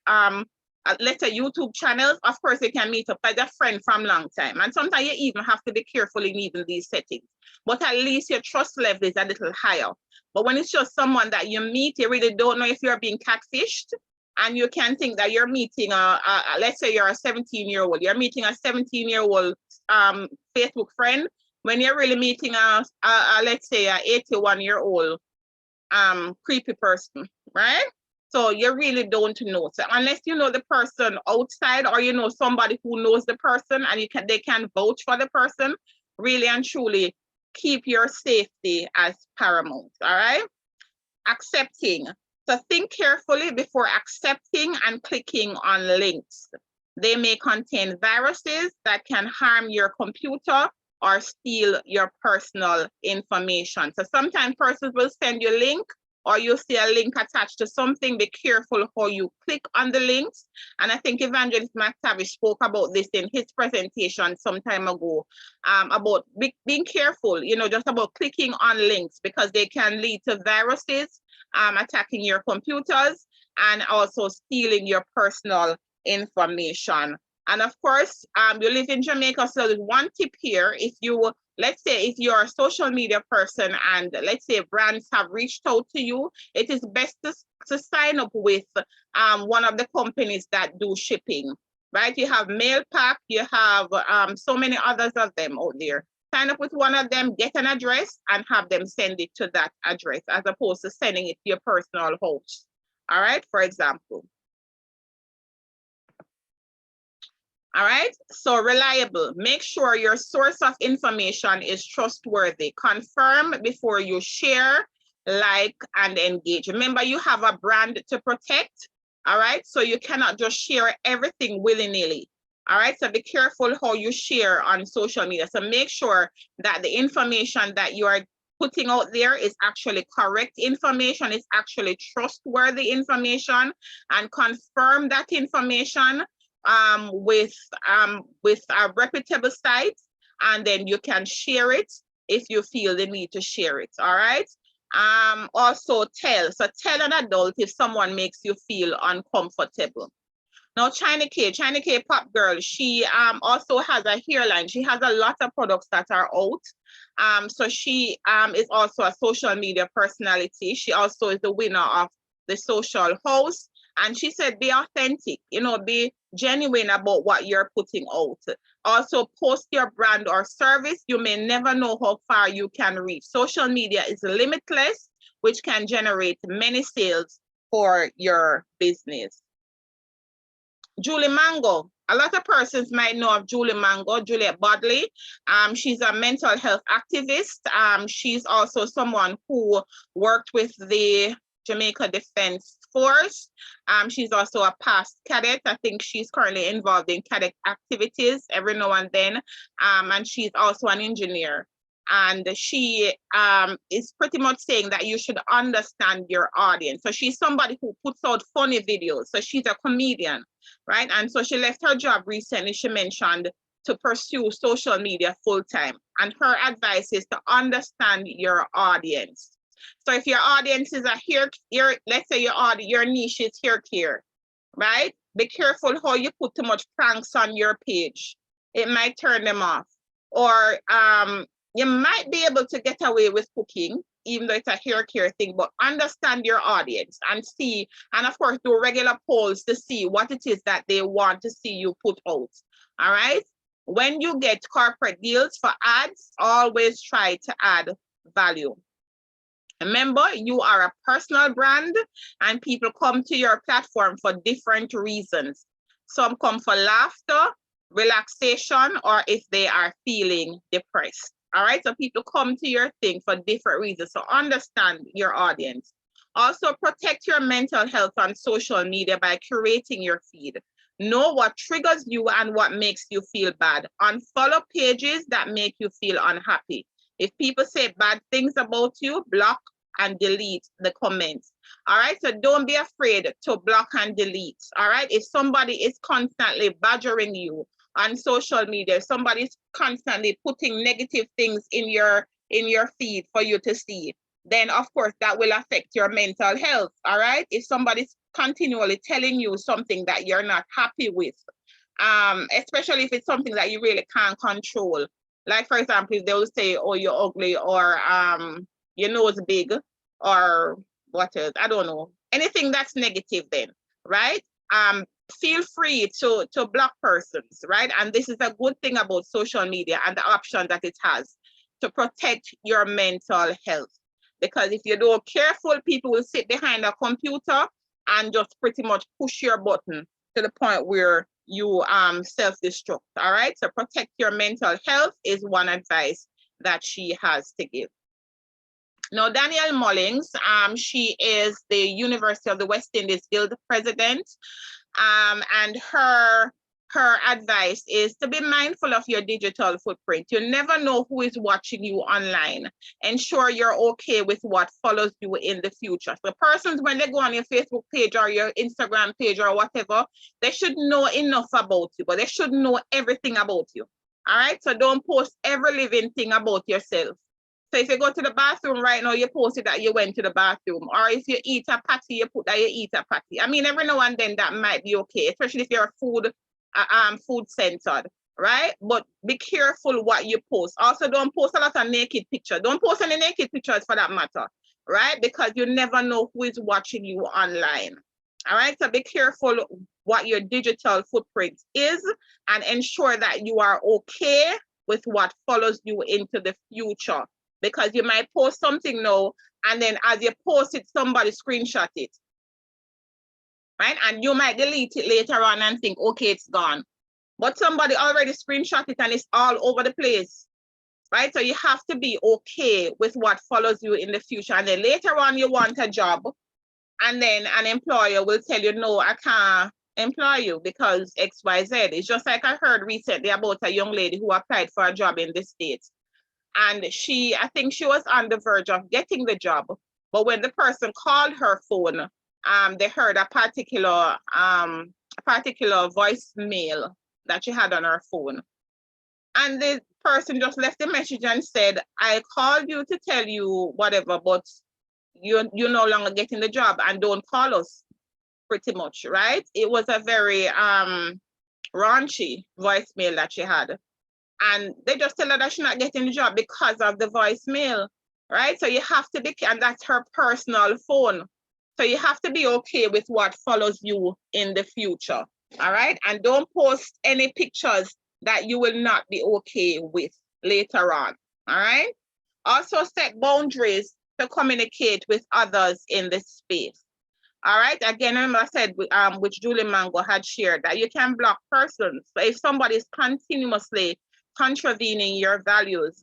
let's say YouTube channels, of course you can meet up as a friend from long time. And sometimes you even have to be careful in even these settings. But at least your trust level is a little higher. But when it's just someone that you meet, you really don't know if you're being catfished. And you can think that you're meeting let's say you're a 17-year-old, you're meeting a 17-year-old Facebook friend when you're really meeting let's say a 81-year-old creepy person, right? So you really don't know. So unless you know the person outside, or you know somebody who knows the person and they can vouch for the person, really and truly keep your safety as paramount. All right. Accepting. So think carefully before accepting and clicking on links. They may contain viruses that can harm your computer or steal your personal information. So sometimes persons will send you a link, or you see a link attached to something. Be careful how you click on the links. And I think Evangelist McTavish spoke about this in his presentation some time ago, about being careful, you know, just about clicking on links, because they can lead to viruses attacking your computers and also stealing your personal information. And of course, you live in Jamaica, so there's one tip here. If you, let's say, if you're a social media person and let's say brands have reached out to you, it is best to sign up with one of the companies that do shipping, right? You have Mailpack, you have so many others of them out there. Sign up with one of them, get an address, and have them send it to that address, as opposed to sending it to your personal house. All right, for example. All right, so reliable. Make sure your source of information is trustworthy. Confirm before you share, like, and engage. Remember, you have a brand to protect. All right, so you cannot just share everything willy-nilly. All right, so be careful how you share on social media. So make sure that the information that you are putting out there is actually correct information, is actually trustworthy information, and confirm that information with reputable sites, and then you can share it if you feel the need to share it. All right. Also tell an adult if someone makes you feel uncomfortable. Now, China K Pop Girl, she also has a hairline. She has a lot of products that are out. So she is also a social media personality. She also is the winner of the Social Host. And she said, be authentic, you know, be genuine about what you're putting out. Also post your brand or service. You may never know how far you can reach. Social media is limitless, which can generate many sales for your business. Julie Mango. A lot of persons might know of Julie Mango, Juliet Bodley. She's a mental health activist. She's also someone who worked with the Jamaica Defense Force. She's also a past cadet. I think she's currently involved in cadet activities every now and then. And she's also an engineer. And she is pretty much saying that you should understand your audience. So she's somebody who puts out funny videos. So she's a comedian, right? And so she left her job recently, she mentioned, to pursue social media full time. And her advice is to understand your audience. So if your audience is let's say your niche is hair care, right? Be careful how you put too much pranks on your page. It might turn them off. Or you might be able to get away with cooking, even though it's a hair care thing, but understand your audience and see, and of course, do regular polls to see what it is that they want to see you put out. All right. When you get corporate deals for ads, always try to add value. Remember, you are a personal brand and people come to your platform for different reasons. Some come for laughter, relaxation, or if they are feeling depressed. All right, so people come to your thing for different reasons. So understand your audience. Also protect your mental health on social media by curating your feed. Know what triggers you and what makes you feel bad. Unfollow pages that make you feel unhappy. If people say bad things about you, block and delete the comments. All right, so don't be afraid to block and delete. All right, if somebody is constantly badgering you on social media, somebody's constantly putting negative things in your feed for you to see, then of course that will affect your mental health. All right, if somebody's continually telling you something that you're not happy with, especially if it's something that you really can't control. Like, for example, if they will say, oh, you're ugly, or your nose big, or what else, I don't know, anything that's negative then, right? Feel free to block persons, right? And this is a good thing about social media and the option that it has to protect your mental health. Because if you don't careful, people will sit behind a computer and just pretty much push your button to the point where you self-destruct. All right, so protect your mental health is one advice that she has to give. Now, Danielle Mullings, she is the University of the West Indies Guild president, and her advice is to be mindful of your digital footprint. You never know who is watching you online. Ensure you're okay with what follows you in the future. So persons, when they go on your Facebook page or your Instagram page or whatever, they should know enough about you, but they should know everything about you. All right, so don't post every living thing about yourself. So if you go to the bathroom right now, you post it that you went to the bathroom. Or if you eat a patty, you put that you eat a patty. I mean, every now and then that might be okay, especially if you're food centered, right? But be careful what you post. Also, don't post a lot of naked pictures. Don't post any naked pictures for that matter, right? Because you never know who is watching you online. All right, so be careful what your digital footprint is and ensure that you are okay with what follows you into the future. Because you might post something now, and then as you post it, somebody screenshot it, right? And you might delete it later on and think, okay, it's gone. But somebody already screenshot it and it's all over the place, right? So you have to be okay with what follows you in the future. And then later on, you want a job, and then an employer will tell you, no, I can't employ you because X, Y, Z. It's just like I heard recently about a young lady who applied for a job in the States. And I think she was on the verge of getting the job. But when the person called her phone, they heard a particular voicemail that she had on her phone. And the person just left a message and said, I called you to tell you whatever, but you're no longer getting the job and don't call us, pretty much, right? It was a very raunchy voicemail that she had. And they just tell her that she's not getting the job because of the voicemail, right? So you have to be, and that's her personal phone. So you have to be okay with what follows you in the future, all right? And don't post any pictures that you will not be okay with later on, all right? Also set boundaries to communicate with others in this space. All right, again, remember I said, which Julie Mango had shared, that you can block persons. So if somebody is continuously contravening your values,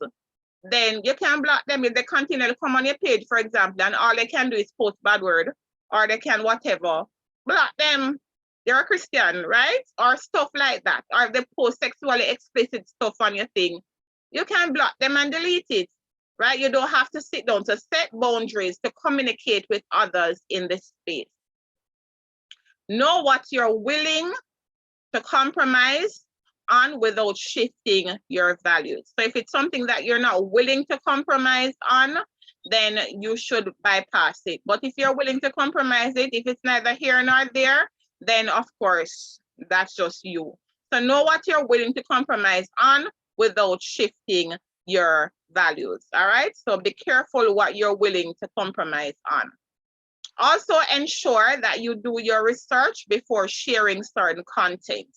then you can block them. If they continue to come on your page, for example, and all they can do is post bad word, or they can whatever, block them. They're a Christian, right? Or stuff like that. Or if they post sexually explicit stuff on your thing, you can block them and delete it, right? You don't have to sit down to set boundaries to communicate with others in this space. Know what you're willing to compromise on without shifting your values. So if it's something that you're not willing to compromise on, then you should bypass it. But if you're willing to compromise it, if it's neither here nor there, then of course, that's just you. So know what you're willing to compromise on without shifting your values, all right? So be careful what you're willing to compromise on. Also ensure that you do your research before sharing certain content.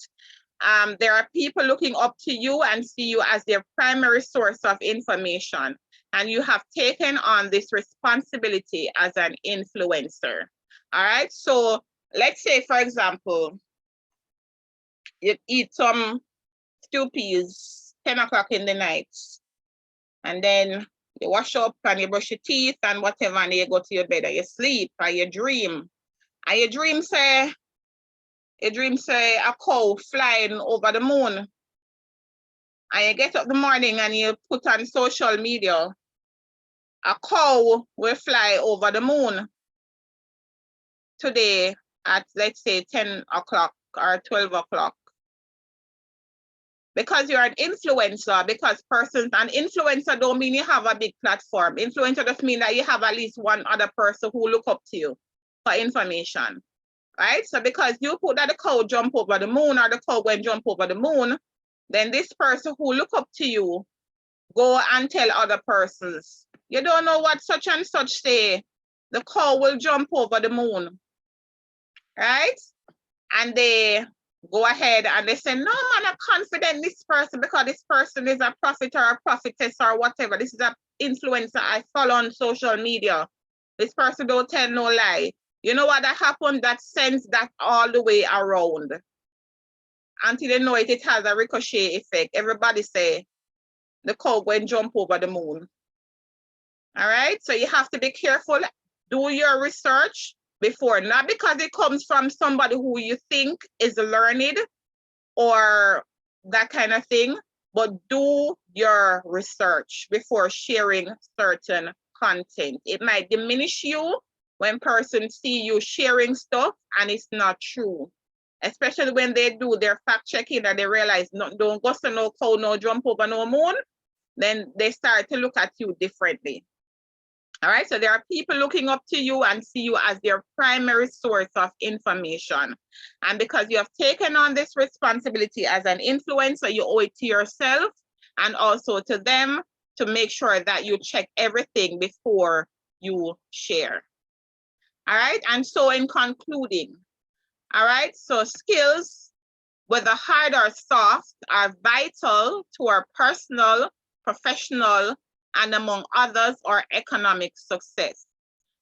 There are people looking up to you and see you as their primary source of information, and you have taken on this responsibility as an influencer. All right, so let's say, for example, you eat some stew peas 10 o'clock in the night, and then you wash up and you brush your teeth and whatever, and you go to your bed and you sleep or you dream. And your dream say a cow flying over the moon. And you get up in the morning and you put on social media, a cow will fly over the moon today at, let's say, 10 o'clock or 12 o'clock. Because you're an influencer, because an influencer don't mean you have a big platform. Influencer just mean that you have at least one other person who look up to you for information. right? So because you put that the cow jump over the moon or the cow going jump over the moon, then this person who look up to you go and tell other persons, you don't know what such and such say, the cow will jump over the moon, right? And they go ahead and they say, no man, I'm confident in this person because this person is a prophet or a prophetess or whatever. This is an influencer I follow on social media. This person don't tell no lie. You know what that happened? That sends that all the way around. Until they know it, it has a ricochet effect. Everybody say, the cow going jump over the moon. All right, so you have to be careful. Do your research before, not because it comes from somebody who you think is learned or that kind of thing, but do your research before sharing certain content. It might diminish you when persons see you sharing stuff and it's not true. Especially when they do their fact checking and they realize no, don't go to no cow, no jump over no moon, then they start to look at you differently. All right, so there are people looking up to you and see you as their primary source of information. And because you have taken on this responsibility as an influencer, you owe it to yourself and also to them to make sure that you check everything before you share. All right, and so in concluding, all right, so skills, whether hard or soft, are vital to our personal, professional, and among others, our economic success.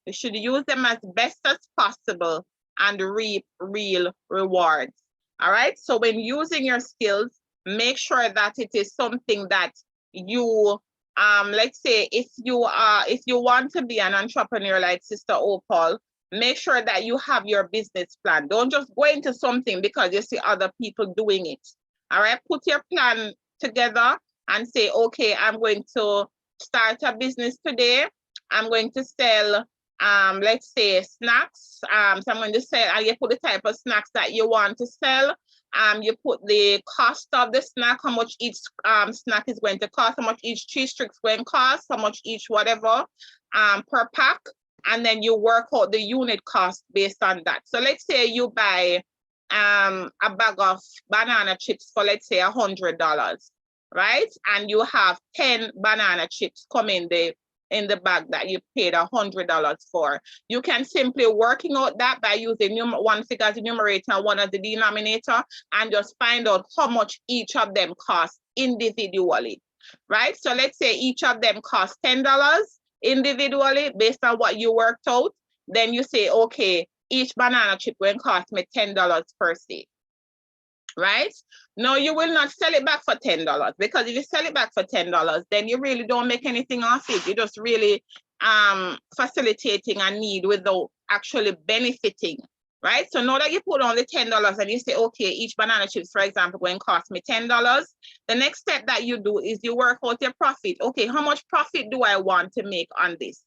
We should use them as best as possible and reap real rewards. All right, so when using your skills, make sure that it is something that you, let's say if you want to be an entrepreneur like Sister Opal, make sure that you have your business plan. Don't just go into something because you see other people doing it. All right, put your plan together and say, okay, I'm going to start a business today. I'm going to sell, let's say snacks. So I'm going to sell, and you put the type of snacks that you want to sell. You put the cost of the snack, how much each snack is going to cost, how much each cheese sticks going to cost, how much each whatever per pack. And then you work out the unit cost based on that. So let's say you buy a bag of banana chips for, let's say, $100, right? And you have 10 banana chips come in the bag that you paid $100 for. You can simply working out that by using one figure as the numerator and one as the denominator, and just find out how much each of them cost individually, right? So let's say each of them cost $10 individually based on what you worked out. Then you say, okay, each banana chip will cost me $10 per se, right? No, you will not sell it back for $10, because if you sell it back for $10, then you really don't make anything off it. You're just really facilitating a need without actually benefiting, right? So now that you put on the $10 and you say, okay, each banana chips, for example, going to cost me $10, the next step that you do is you work out your profit. Okay, how much profit do I want to make on this?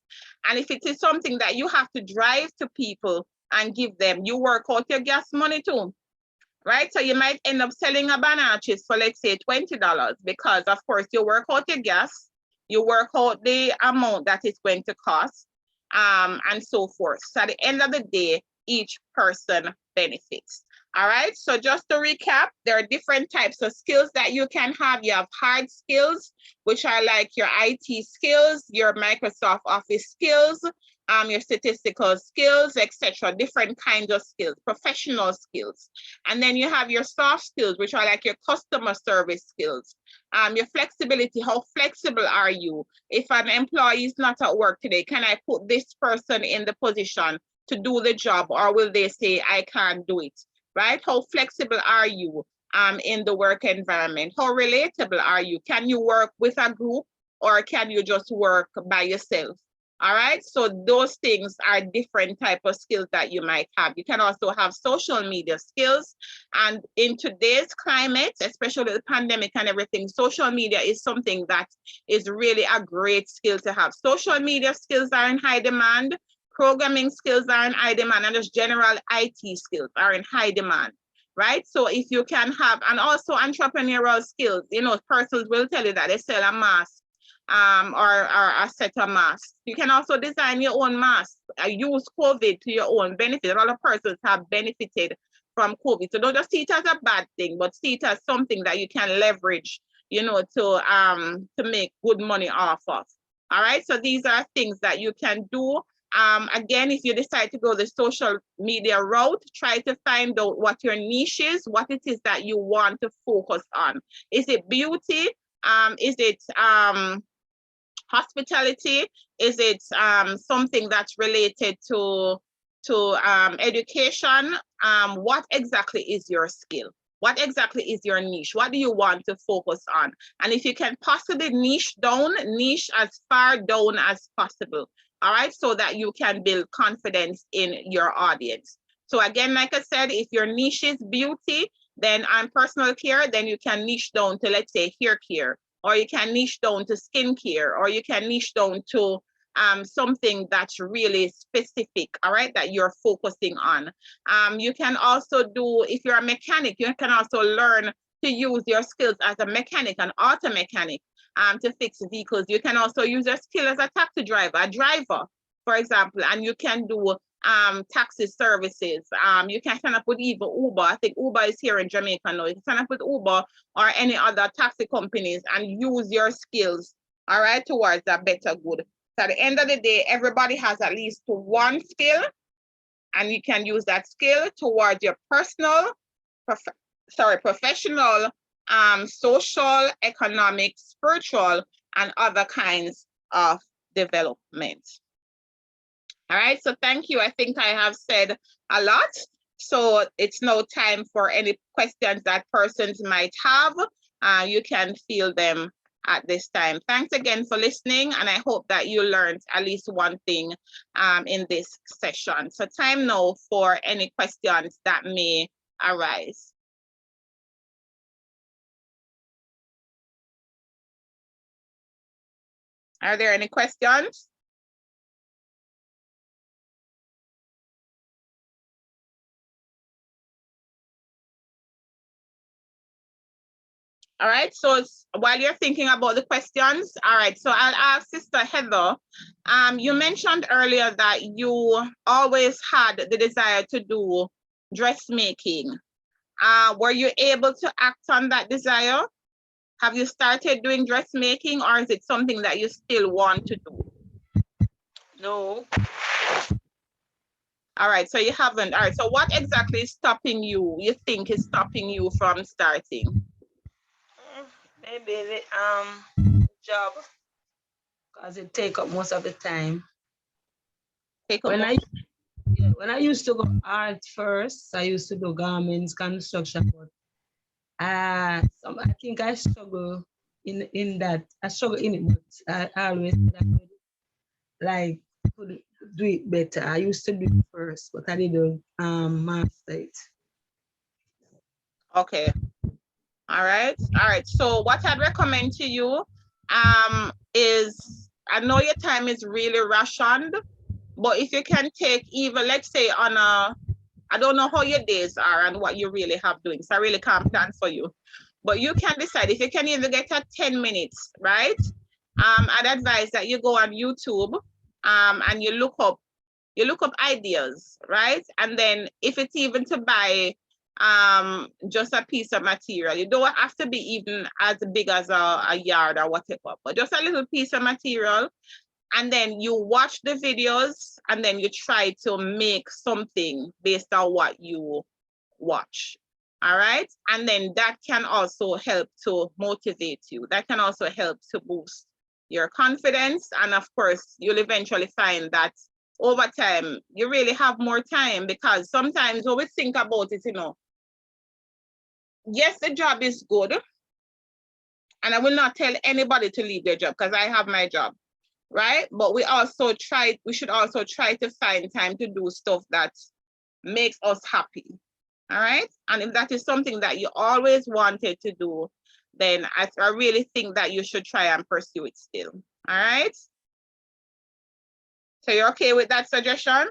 And if it is something that you have to drive to people and give them, you work out your gas money too, right? So you might end up selling a banana chips for, let's say, $20, because of course you work out your gas, you work out the amount that it's going to cost, and so forth. So at the end of the day, each person benefits. All right, so just to recap, there are different types of skills that you can have. You have hard skills, which are like your IT skills, your Microsoft Office skills, your statistical skills, etc. Different kinds of skills, professional skills. And then you have your soft skills, which are like your customer service skills. Your flexibility, how flexible are you? If an employee is not at work today, can I put this person in the position to do the job, or will they say, I can't do it, right? How flexible are you in the work environment? How relatable are you? Can you work with a group, or can you just work by yourself? All right, so those things are different type of skills that you might have. You can also have social media skills. And in today's climate, especially the pandemic and everything, social media is something that is really a great skill to have. Social media skills are in high demand. Programming skills are in high demand, and just general IT skills are in high demand, right? So if you can have, and also entrepreneurial skills, you know, persons will tell you that they sell a mask or a set of masks. You can also design your own mask. Use COVID to your own benefit. A lot of persons have benefited from COVID. So don't just see it as a bad thing, but see it as something that you can leverage, you know, to make good money off of. All right, so these are things that you can do. Again, if you decide to go the social media route, try to find out what your niche is, what it is that you want to focus on. Is it beauty? Is it hospitality? Is it something that's related to education? What exactly is your skill? What exactly is your niche? What do you want to focus on? And if you can possibly niche as far down as possible, all right, so that you can build confidence in your audience. So again, like I said, if your niche is beauty, then personal care, then you can niche down to, let's say, hair care, or you can niche down to skincare, or you can niche down to something that's really specific, all right, that you're focusing on. You can also do, if you're a mechanic, you can also learn to use your skills as a mechanic, an auto mechanic, to fix vehicles. You can also use your skill as a taxi driver, a driver, for example, and you can do taxi services. You can sign up with even Uber. I think Uber is here in Jamaica now. You can sign up with Uber or any other taxi companies and use your skills, all right, towards a better good. So at the end of the day, everybody has at least one skill, and you can use that skill towards your personal, professional, social, economic, spiritual, and other kinds of development. All right, so thank you. I think I have said a lot. So it's now time for any questions that persons might have. You can field them at this time. Thanks again for listening, and I hope that you learned at least one thing in this session. So time now for any questions that may arise. Are there any questions? All right, so while you're thinking about the questions, all right, so I'll ask Sister Heather. You mentioned earlier that you always had the desire to do dressmaking. Were you able to act on that desire? Have you started doing dressmaking, or is it something that you still want to do? No. All right, so you haven't. All right, so what exactly is stopping you? You think is stopping you from starting? Maybe the job, because it take up most of the time. When I used to go art first, I used to do garments, construction, but I think I struggle in that. I struggle in it, but I always like could do it better. I used to do it first, but I didn't master it. Okay. All right. So what I'd recommend to you is, I know your time is really rationed, but if you can take even, let's say on I don't know how your days are and what you really have doing, so I really can't plan for you. But you can decide if you can even get 10 minutes, right? I'd advise that you go on YouTube and you look up ideas, right? And then if it's even to buy just a piece of material, you don't have to be even as big as a yard or whatever, but just a little piece of material. And then you watch the videos and then you try to make something based on what you watch. All right. And then that can also help to motivate you. That can also help to boost your confidence. And of course, you'll eventually find that over time, you really have more time, because sometimes when we think about it, you know, yes, the job is good. And I will not tell anybody to leave their job, because I have my job. Right? But we should also try to find time to do stuff that makes us happy. All right. And if that is something that you always wanted to do, then I really think that you should try and pursue it still. All right. So you're okay with that suggestion?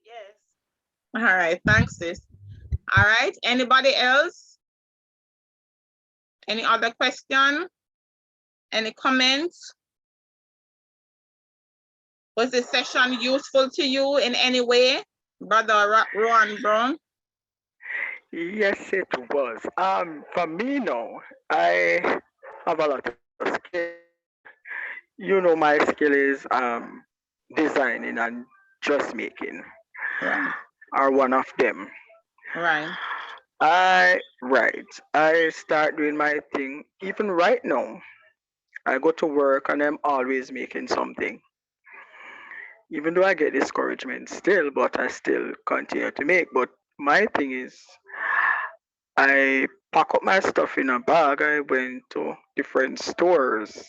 Yes. All right. Thanks, sis. All right. Anybody else? Any other question? Any comments? Was this session useful to you in any way, Brother Ron Brown? Yes, it was. For me now, I have a lot of skill. You know, my skill is designing and dressmaking Right, are one of them. right, I start doing my thing. Even right now, I go to work and I'm always making something. Even though I get discouragement still, but I still continue to make. But my thing is, I pack up my stuff in a bag. I went to different stores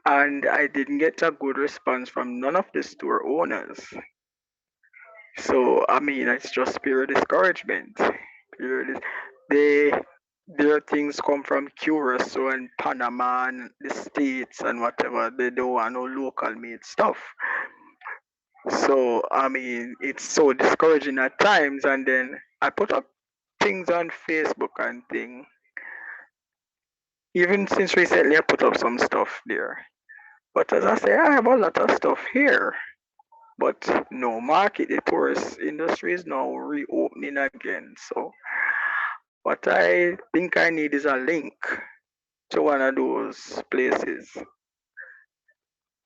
and I didn't get a good response from none of the store owners. So I mean, it's just pure discouragement. Pure they their things come from Curacao and Panama and the States and whatever. They don't want no local made stuff. So I mean, it's so discouraging at times. And then I put up things on Facebook and thing. Even since recently, I put up some stuff there. But as I say, I have a lot of stuff here. But no market. The tourist industry is now reopening again. So what I think I need is a link to one of those places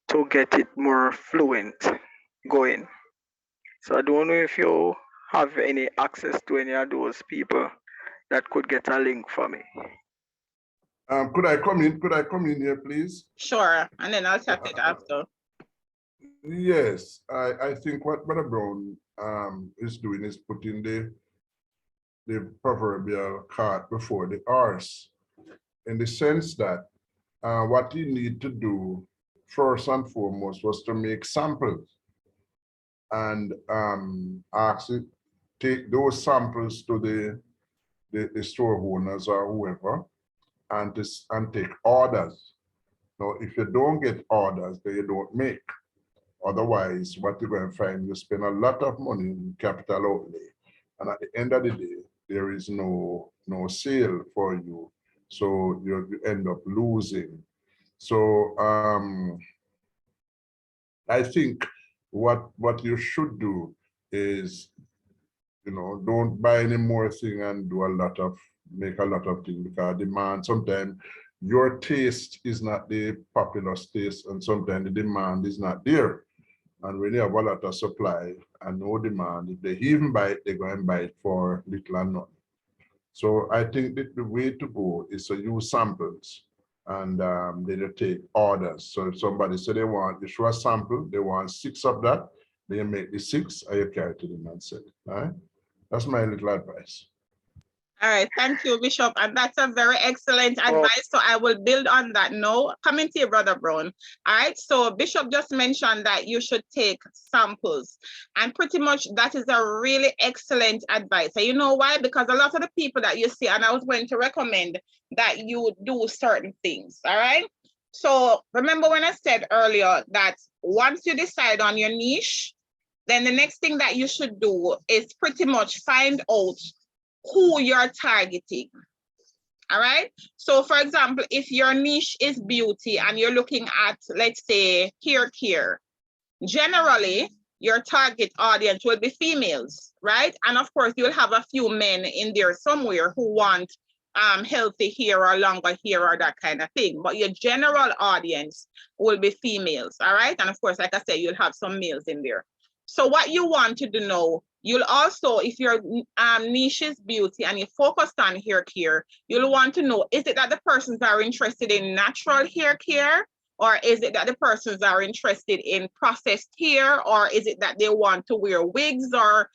to get it more fluent going. So I don't know if you have any access to any of those people that could get a link for me. Could I come in? Could I come in here, please? sure. And then I'll take it after. Yes, I think what Brother Brown is doing is putting the proverbial cart before the horse, in the sense that what you need to do first and foremost was to make samples and actually take those samples to the store owners or whoever and take orders. Now, if you don't get orders, then you don't make. Otherwise, what you're going to find, you spend a lot of money in capital outlay, and at the end of the day, there is no sale for you. So you end up losing. So I think what you should do is, don't buy any more thing and make a lot of things, because demand, sometimes your taste is not the popular taste, and sometimes the demand is not there. And when you have a lot of supply and no demand, if they even buy it, they're going to buy it for little or nothing. So I think that the way to go is to use samples, and then you take orders. So if somebody said you show a sample, they want 6 of that, then you make the 6 and you carry to them and sell it. All right? That's my little advice. All right, thank you, Bishop. And that's a very excellent advice. So I will build on that now. Coming to you, Brother Brown. All right, so Bishop just mentioned that you should take samples. And pretty much that is a really excellent advice. And you know why? Because a lot of the people that you see, and I was going to recommend that you do certain things, all right? So remember when I said earlier that once you decide on your niche, then the next thing that you should do is pretty much find out who you're targeting. All right. So for example, if your niche is beauty and you're looking at, let's say, hair care, generally your target audience will be females, right? And of course, you'll have a few men in there somewhere who want healthy hair or longer hair or that kind of thing. But your general audience will be females. All right. And of course, like I said, you'll have some males in there. So what you want to do now, you'll also, if your niche is beauty and you focused on hair care, you'll want to know, is it that the persons are interested in natural hair care? Or is it that the persons are interested in processed hair? Or is it that they want to wear wigs or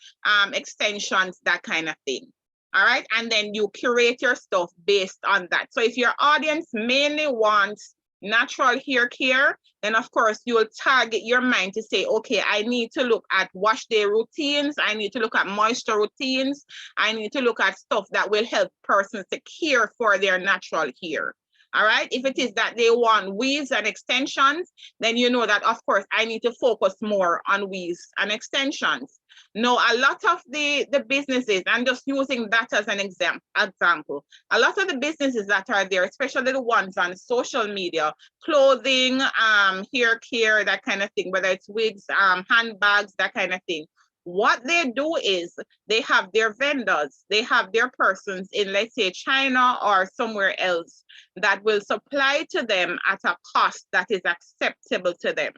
extensions, that kind of thing? All right, and then you curate your stuff based on that. So if your audience mainly wants natural hair care, then of course you will target your mind to say, okay, I need to look at wash day routines, I need to look at moisture routines, I need to look at stuff that will help persons to care for their natural hair. All right, if it is that they want weaves and extensions, then you know that of course I need to focus more on weaves and extensions. No, a lot of the businesses, I'm just using that as an example, a lot of the businesses that are there, especially the ones on social media, clothing, hair care, that kind of thing, whether it's wigs, handbags, that kind of thing. What they do is they have their vendors, they have their persons in, let's say, China or somewhere else that will supply to them at a cost that is acceptable to them,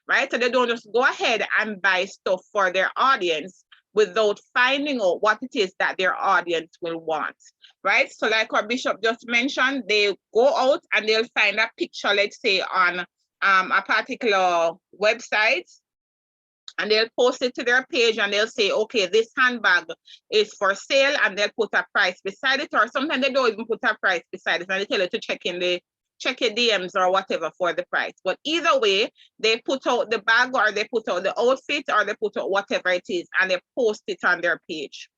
right? So they don't just go ahead and buy stuff for their audience without finding out what it is that their audience will want, right? So like our bishop just mentioned, they go out and they'll find a picture, let's say on a particular website, and they'll post it to their page and they'll say, okay, this handbag is for sale, and they'll put a price beside it, or sometimes they don't even put a price beside it and they tell you to check your DMs or whatever for the price. But either way, they put out the bag or they put out the outfit or they put out whatever it is and they post it on their page.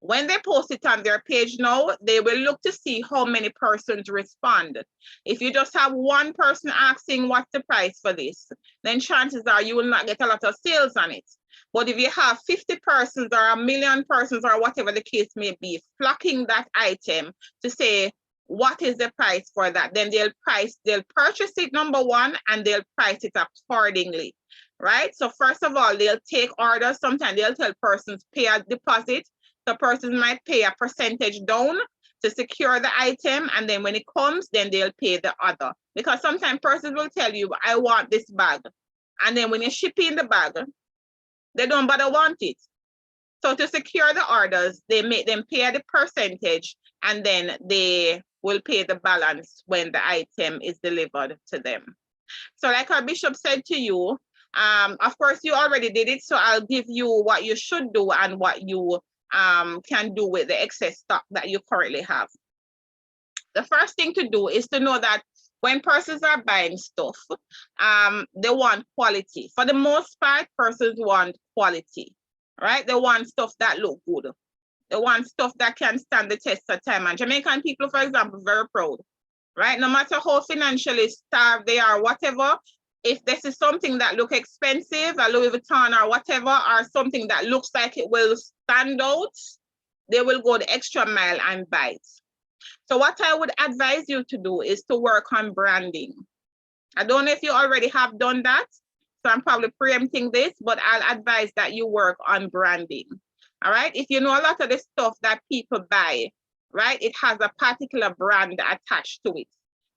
When they post it on their page now, they will look to see how many persons respond. If you just have one person asking what's the price for this, then chances are you will not get a lot of sales on it. But if you have 50 persons or 1 million persons or whatever the case may be, flocking that item to say, what is the price for that? Then they'll purchase it, number one, and they'll price it accordingly, right? So first of all, they'll take orders. Sometimes they'll tell persons pay a deposit. The person might pay a percentage down to secure the item, and then when it comes, then they'll pay the other. Because sometimes persons will tell you, I want this bag. And then when you ship in the bag, they don't bother want it. So to secure the orders, they make them pay the percentage, and then they will pay the balance when the item is delivered to them. So like our bishop said to you, of course, you already did it. So I'll give you what you should do and what you can do with the excess stock that you currently have. The first thing to do is to know that when persons are buying stuff, they want quality. For the most part, persons want quality, right? They want stuff that look good. They want stuff that can stand the test of time. And Jamaican people, for example, very proud, right? No matter how financially starved they are, whatever, if this is something that looks expensive, a Louis Vuitton or whatever, or something that looks like it will stand out, they will go the extra mile and buy it. So what I would advise you to do is to work on branding. I don't know if you already have done that, so I'm probably preempting this, but I'll advise that you work on branding. All right, if you know a lot of the stuff that people buy, right, it has a particular brand attached to it.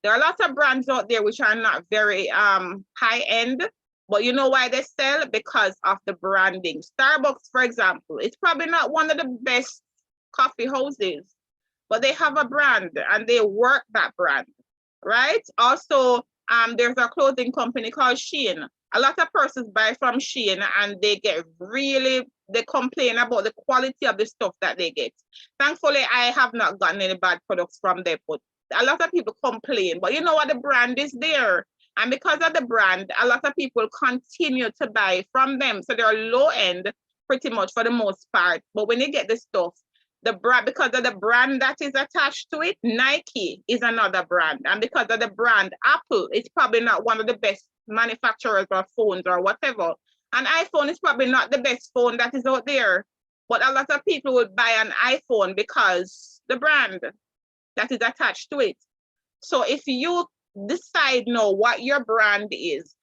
There are lots of brands out there which are not very high end, but you know why they sell? Because of the branding. Starbucks, for example, it's probably not one of the best coffee houses, but they have a brand and they work that brand, right? Also, there's a clothing company called Shein. A lot of persons buy from Shein and they complain about the quality of the stuff that they get. Thankfully, I have not gotten any bad products from them, but a lot of people complain, but you know what, the brand is there. And because of the brand, a lot of people continue to buy from them. So they're low end pretty much for the most part. But when you get the stuff, the brand, because of the brand that is attached to it, Nike is another brand. And because of the brand, Apple is probably not one of the best manufacturers of phones or whatever. An iPhone is probably not the best phone that is out there. But a lot of people would buy an iPhone because the brand that is attached to it. So if you decide now what your brand is,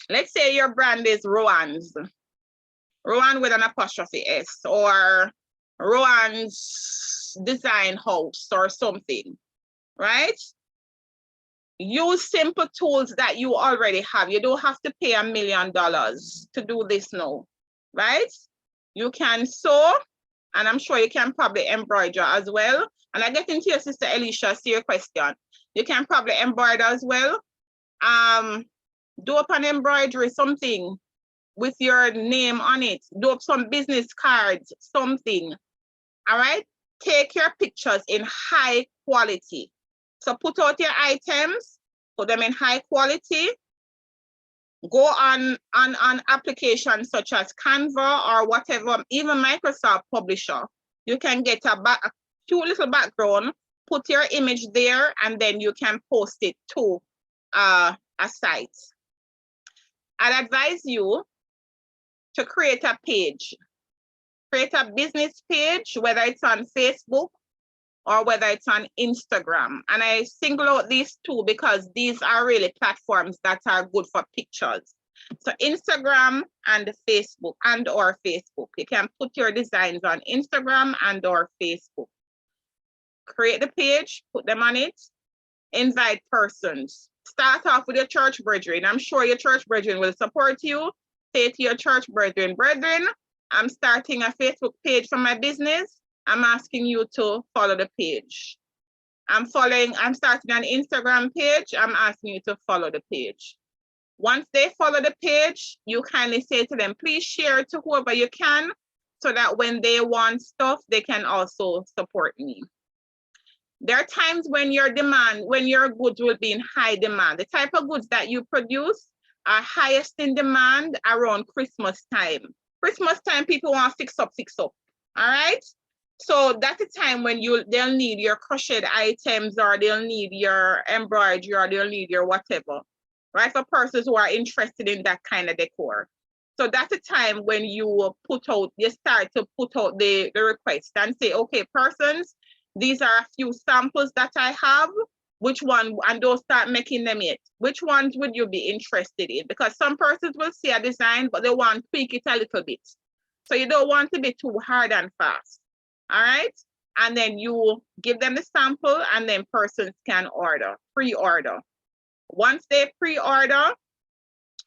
let's say your brand is Rowan's, Rowan with an apostrophe S, or Rowan's Design House or something, right? Use simple tools that you already have. You don't have to pay $1 million to do this now, right? You can sew, and I'm sure you can probably embroider as well. And I get into your sister Alicia, see your question. You can probably embroider as well. Do up an embroidery, something with your name on it. Do up some business cards, something. All right? Take your pictures in high quality. So put out your items, put them in high quality. Go on applications such as Canva or whatever, even Microsoft Publisher. You can get a cute little background, put your image there, and then you can post it to a site. I'd advise you to create a page. Create a business page, whether it's on Facebook or whether it's on Instagram. And I single out these two because these are really platforms that are good for pictures. So Instagram and Facebook or Facebook. You can put your designs on Instagram and or Facebook. Create the page, put them on it, invite persons. Start off with your church brethren. I'm sure your church brethren will support you. Say to your church brethren, I'm starting a Facebook page for my business. I'm asking you to follow the page. I'm starting an Instagram page. I'm asking you to follow the page. Once they follow the page, you kindly say to them, please share to whoever you can so that when they want stuff, they can also support me. There are times when your goods will be in high demand. The type of goods that you produce are highest in demand around Christmas time. Christmas time, people want fix up, all right? So that's the time when they'll need your crocheted items, or they'll need your embroidery, or they'll need your whatever, right? For persons who are interested in that kind of decor. So that's the time when you start to put out the request and say, okay, persons, these are a few samples that I have. Which one, and don't start making them yet. Which ones would you be interested in? Because some persons will see a design, but they want to tweak it a little bit. So you don't want to be too hard and fast, all right? And then you give them the sample, and then persons can pre-order. Once they pre-order,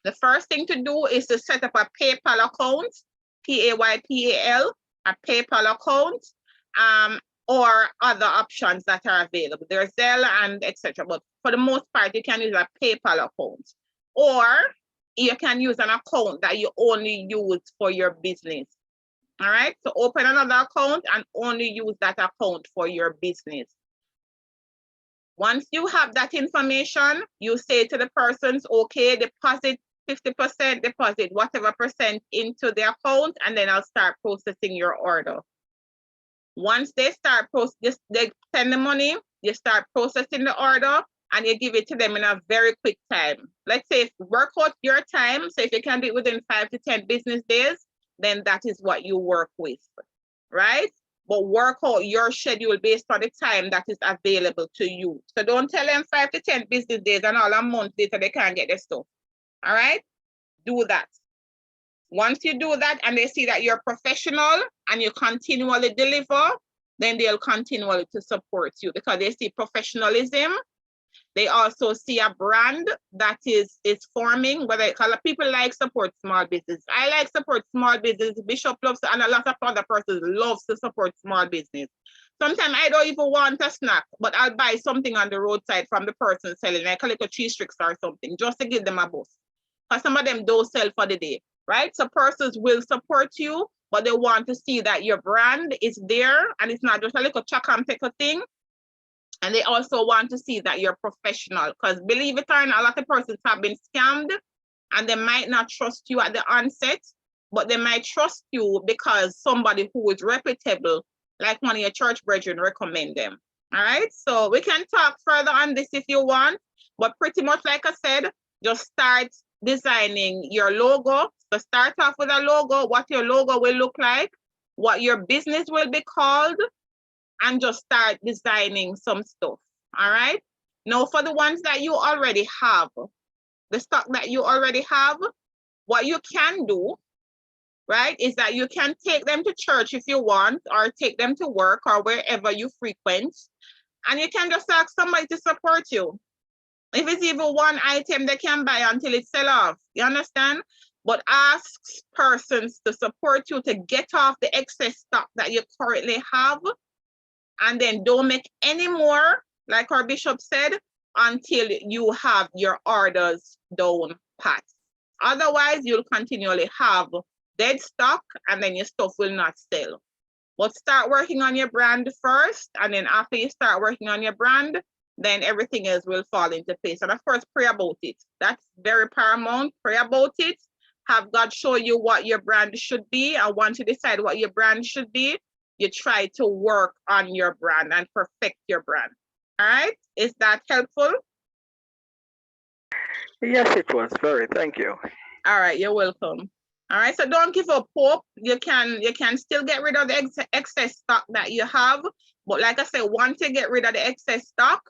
the first thing to do is to set up a PayPal account, PayPal, a PayPal account, or other options that are available. There's Zelle and etc. But for the most part, you can use a PayPal account, or you can use an account that you only use for your business. All right, so open another account and only use that account for your business. Once you have that information, you say to the persons, okay, deposit 50%, deposit whatever percent into the account, and then I'll start processing your order. Once they they send the money, you start processing the order, and you give it to them in a very quick time. Let's say work out your time. So if you can do it within 5 to 10 business days, then that is what you work with, right? But work out your schedule based on the time that is available to you. So don't tell them 5 to 10 business days and all a month later they can't get their stuff, all right? Do that. Once you do that and they see that you're professional and you continually deliver, then they'll continually to support you because they see professionalism. They also see a brand that is forming, whether people like support small business. I like support small business. Bishop loves, and a lot of other persons loves to support small business. Sometimes I don't even want a snack, but I'll buy something on the roadside from the person selling, like a little cheese sticks or something, just to give them a boost. Because some of them don't sell for the day, right? So persons will support you, but they want to see that your brand is there and it's not just a little chuck and pick a thing. And they also want to see that you're professional, because believe it or not, a lot of persons have been scammed and they might not trust you at the onset, but they might trust you because somebody who is reputable, like one of your church brethren, recommend them. All right, so we can talk further on this if you want, but pretty much like I said, just start designing your logo. So start off with a logo, what your logo will look like, what your business will be called, and just start designing some stuff, all right? Now, for the ones that you already have, the stock that you already have, what you can do, right, is that you can take them to church if you want, or take them to work or wherever you frequent, and you can just ask somebody to support you. If it's even one item they can buy until it sell off, you understand? But ask persons to support you to get off the excess stock that you currently have, and then don't make any more, like our bishop said, until you have your orders down pat. Otherwise, you'll continually have dead stock and then your stuff will not sell. But start working on your brand first, and then after you start working on your brand, then everything else will fall into place. And of course, pray about it. That's very paramount. Pray about it. Have God show you what your brand should be. And once you decide what your brand should be, you try to work on your brand and perfect your brand. All right, is that helpful? Yes, it was very. Thank you. All right, you're welcome. All right, so don't give up hope. You can still get rid of the excess stock that you have. But like I said, once you get rid of the excess stock,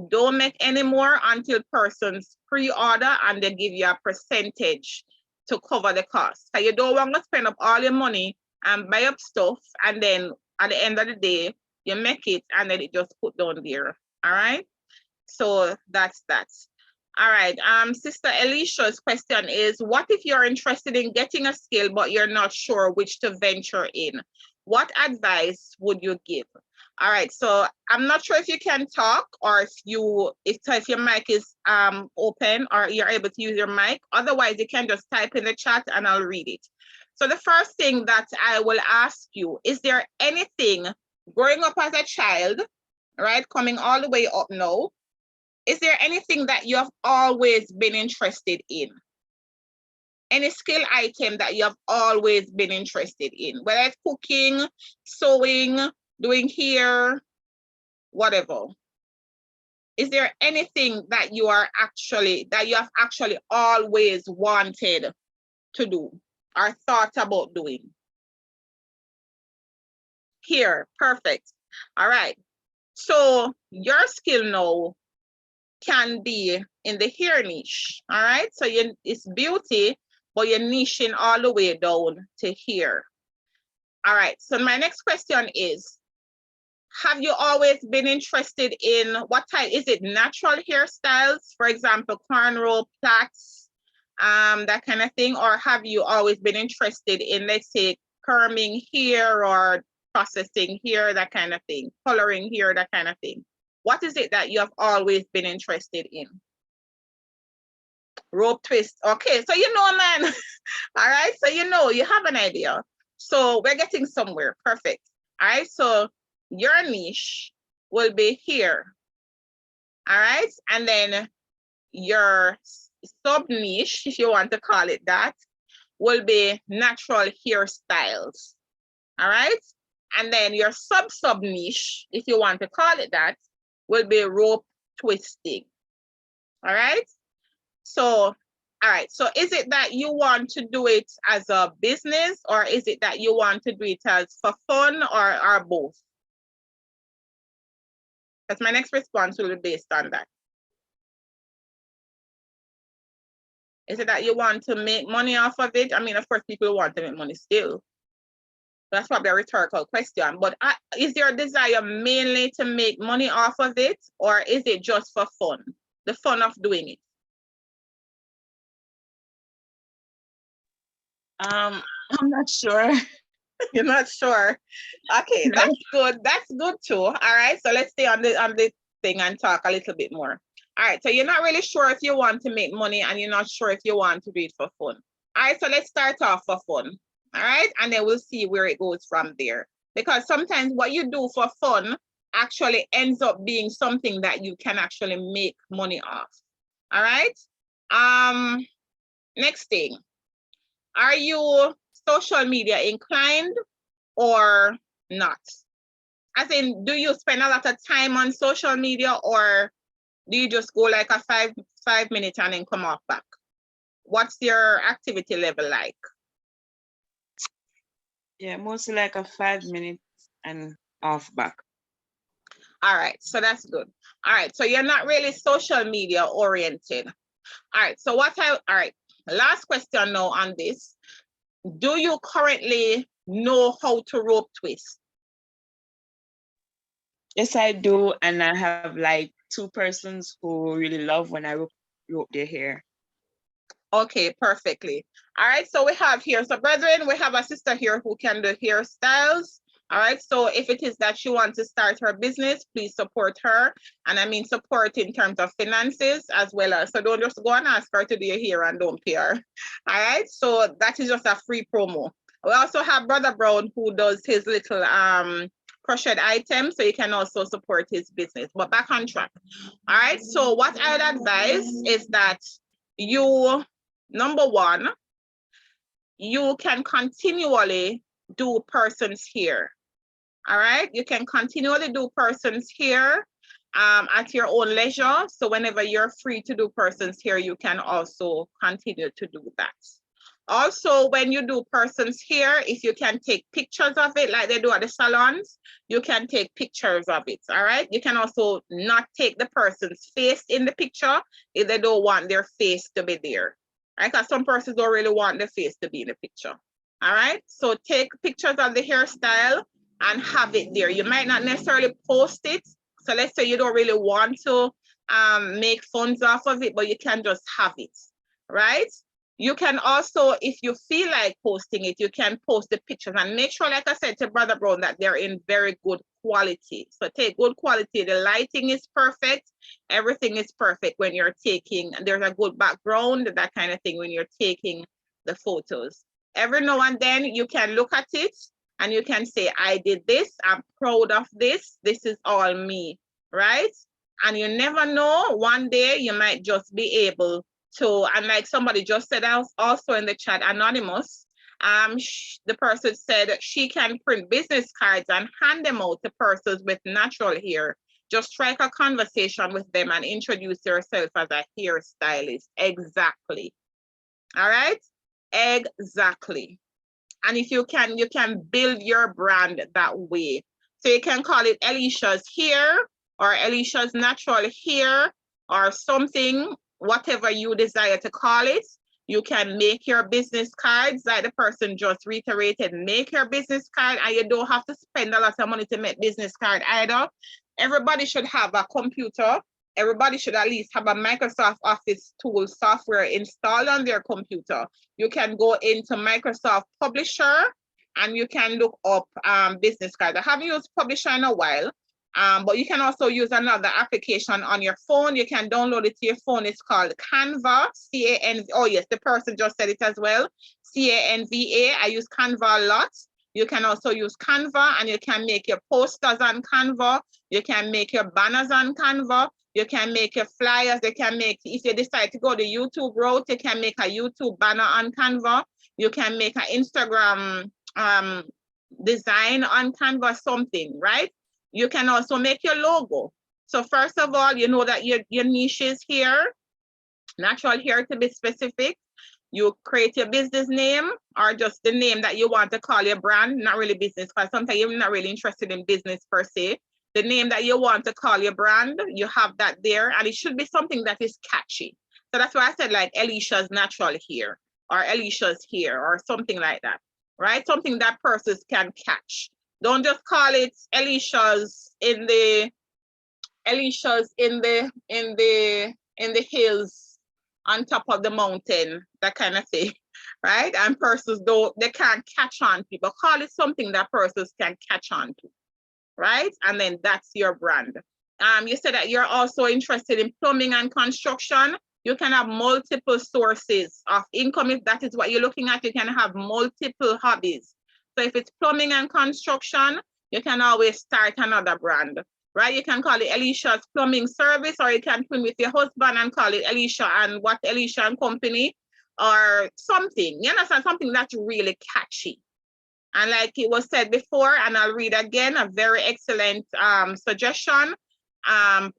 don't make any more until persons pre-order and they give you a percentage to cover the cost. So you don't want to spend up all your money and buy up stuff, and then at the end of the day, you make it and then it just put down there. All right. So that's that. All right. Sister Alicia's question is, what if you're interested in getting a skill, but you're not sure which to venture in? What advice would you give? All right. So I'm not sure if you can talk or if your mic is open or you're able to use your mic. Otherwise, you can just type in the chat and I'll read it. So the first thing that I will ask you, is there anything growing up as a child, right, coming all the way up now, is there anything that you have always been interested in? Any skill item that you have always been interested in, whether it's cooking, sewing, doing hair, whatever. Is there anything that you have actually always wanted to do or thought about doing? Here, perfect. All right. So your skill now can be in the hair niche. All right. So it's beauty, but you're niching all the way down to hair. All right. So my next question is, have you always been interested in what type? Is it natural hairstyles, for example, cornrow, plaits, that kind of thing? Or have you always been interested in, let's say, perming hair or processing hair, that kind of thing, coloring hair, that kind of thing? What is it that you have always been interested in? Rope twist. Okay, so you know, man. All right, so you know, you have an idea. So we're getting somewhere. Perfect. All right, so your niche will be here. All right, and then your sub niche, if you want to call it that, will be natural hairstyles. All right, and then your sub niche, if you want to call it that, will be rope twisting. All right. So, all right. So is it that you want to do it as a business, or is it that you want to do it as for fun, or both? That's my next response will be based on that. Is it that you want to make money off of it? I mean, of course, people want to make money still. That's probably a rhetorical question, but is your desire mainly to make money off of it, or is it just for fun, the fun of doing it? I'm not sure. You're not sure. Okay, that's good. That's good too. All right, so let's stay on the thing and talk a little bit more. All right, so you're not really sure if you want to make money, and you're not sure if you want to do it for fun. All right, so let's start off for fun. All right, and then we'll see where it goes from there. Because sometimes what you do for fun actually ends up being something that you can actually make money off. All right. Next thing. Are you social media inclined or not? As in, do you spend a lot of time on social media, or do you just go like a five minutes and then come off back? What's your activity level like? Yeah, mostly like a 5 minutes and off back. All right, so that's good. All right, so you're not really social media oriented. All right, so all right, last question now on this. Do you currently know how to rope twist? Yes, I do. And I have like 2 persons who really love when I rope their hair. Okay, perfectly. All right, so we have here, so brethren, we have a sister here who can do hairstyles. All right, so if it is that she wants to start her business, please support her. And I mean support in terms of finances as well as, so don't just go and ask her to do your hair and don't pay her. All right, so that is just a free promo. We also have Brother Brown who does his little crochet items, so you can also support his business. But back on track. All right, so what I would advise is that you, number one, you can continually do persons hair. All right, you can continually do persons hair at your own leisure. So whenever you're free to do persons hair, you can also continue to do that. Also, when you do person's hair, if you can take pictures of it like they do at the salons, you can take pictures of it, all right? You can also not take the person's face in the picture if they don't want their face to be there, right? Because some persons don't really want their face to be in the picture, all right? So take pictures of the hairstyle and have it there. You might not necessarily post it. So let's say you don't really want to make funds off of it, but you can just have it, right? You can also, if you feel like posting it, you can post the pictures and make sure, like I said to Brother Brown, that they're in very good quality. So take good quality. The lighting is perfect. Everything is perfect when you're taking, there's a good background, that kind of thing when you're taking the photos. Every now and then you can look at it and you can say, I did this, I'm proud of this. This is all me, right? And you never know, one day you might just be able to, and like somebody just said also in the chat, anonymous, the person said she can print business cards and hand them out to persons with natural hair. Just strike a conversation with them and introduce yourself as a hairstylist. Exactly. All right, exactly. And if you can build your brand that way. So you can call it Alicia's hair or Alicia's natural hair or something, whatever you desire to call it. You can make your business cards, like the person just reiterated, make your business card, and you don't have to spend a lot of money to make business card either. Everybody should have a computer. Everybody should at least have a Microsoft Office tool software installed on their computer. You can go into Microsoft Publisher and you can look up business cards. I haven't used Publisher in a while, but you can also use another application on your phone. You can download it to your phone. It's called Canva, C-A-N-V. Oh yes, the person just said it as well. C-A-N-V-A. I use Canva a lot. You can also use Canva and you can make your posters on Canva. You can make your banners on Canva. You can make your flyers. They can make, if you decide to go the YouTube route, you can make a YouTube banner on Canva. You can make an Instagram design on Canva, something, right? You can also make your logo. So first of all, you know that your niche is here, natural hair to be specific. You create your business name or just the name that you want to call your brand, not really business, because sometimes you're not really interested in business per se. The name that you want to call your brand, you have that there, and it should be something that is catchy. So that's why I said like Alicia's natural hair or Alicia's hair or something like that, right? Something that persons can catch. Don't just call it Alicia's in the hills on top of the mountain, that kind of thing, right? And persons they can't catch on to, but call it something that persons can catch on to, right? And then that's your brand. You said that you're also interested in plumbing and construction. You can have multiple sources of income. If that is what you're looking at, you can have multiple hobbies. So if it's plumbing and construction, you can always start another brand, right? You can call it Alicia's Plumbing Service, or you can twin with your husband and call it Alicia and what Alicia and Company, or something, you understand, something that's really catchy. And like it was said before, and I'll read again, a very excellent suggestion,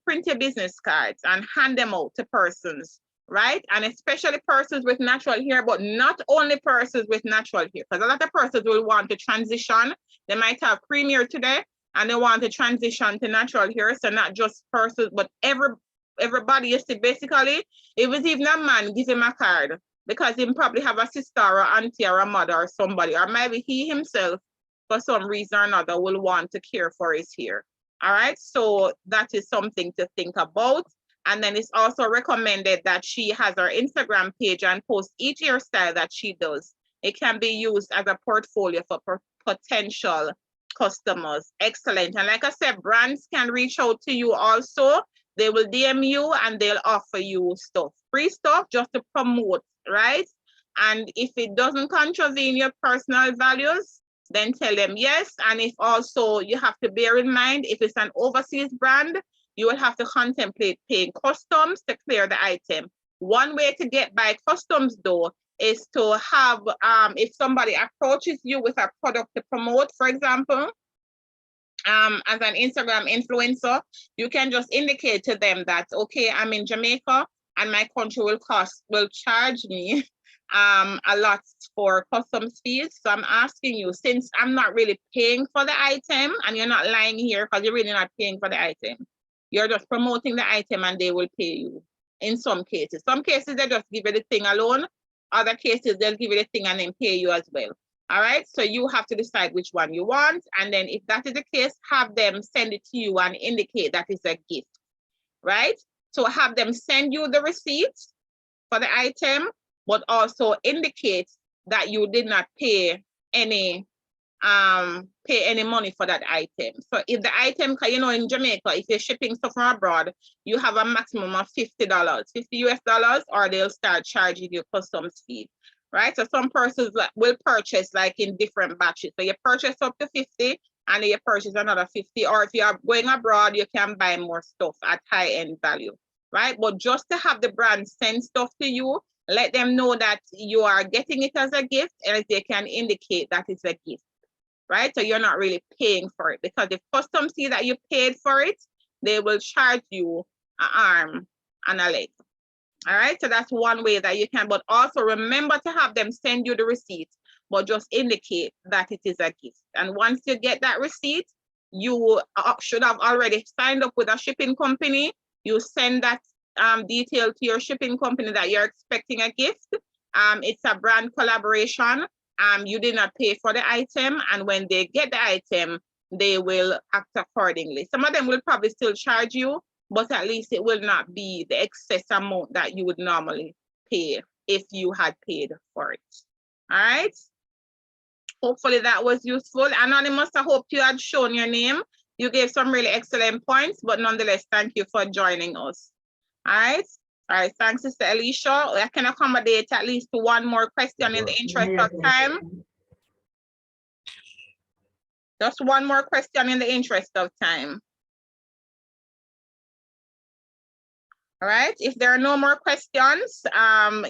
print your business cards and hand them out to persons, right? And especially persons with natural hair, but not only persons with natural hair, because a lot of persons will want to transition. They might have cream hair today and they want to transition to natural hair. So not just persons, but everybody. You see, basically, if it's even a man, give him a card, because he probably have a sister or auntie or a mother or somebody, or maybe he himself, for some reason or another, will want to care for his hair. All right, so that is something to think about. And then it's also recommended that she has her Instagram page and post each hairstyle that she does. It can be used as a portfolio for potential customers. Excellent. And like I said, brands can reach out to you also. They will DM you and they'll offer you stuff, free stuff, just to promote, right? And if it doesn't contravene your personal values, then tell them yes. And if also, you have to bear in mind, if it's an overseas brand, you will have to contemplate paying customs to clear the item. One way to get by customs though is to have, if somebody approaches you with a product to promote, for example, as an Instagram influencer, you can just indicate to them that, okay, I'm in Jamaica and my country will charge me a lot for customs fees. So I'm asking you, since I'm not really paying for the item, and you're not lying here because you're really not paying for the item, you're just promoting the item and they will pay you in some cases. Some cases they just give you the thing alone. Other cases they'll give you the thing and then pay you as well. All right, so you have to decide which one you want. And then if that is the case, have them send it to you and indicate that it's a gift, right? So have them send you the receipt for the item, but also indicate that you did not pay any money for that item. So if the item, you know, in Jamaica, if you're shipping stuff from abroad, you have a maximum of $50, 50 US dollars, or they'll start charging you customs fee, right? So some persons will purchase like in different batches. So you purchase up to 50 and then you purchase another 50, or if you are going abroad, you can buy more stuff at high end value, right? But just to have the brand send stuff to you, let them know that you are getting it as a gift, and they can indicate that it's a gift, right? So you're not really paying for it, because if customs see that you paid for it, they will charge you an arm and a leg. All right, so that's one way that you can, but also remember to have them send you the receipt, but just indicate that it is a gift. And once you get that receipt, you should have already signed up with a shipping company. You send that detail to your shipping company that you're expecting a gift. It's a brand collaboration. You did not pay for the item, and when they get the item, they will act accordingly. Some of them will probably still charge you, but at least it will not be the excess amount that you would normally pay if you had paid for it. All right. Hopefully that was useful. Anonymous, I hope you had shown your name. You gave some really excellent points, but nonetheless, thank you for joining us. All right. All right, thanks, Sister Alicia. I can accommodate at least one more question in the interest of time. Just one more question in the interest of time. All right, if there are no more questions,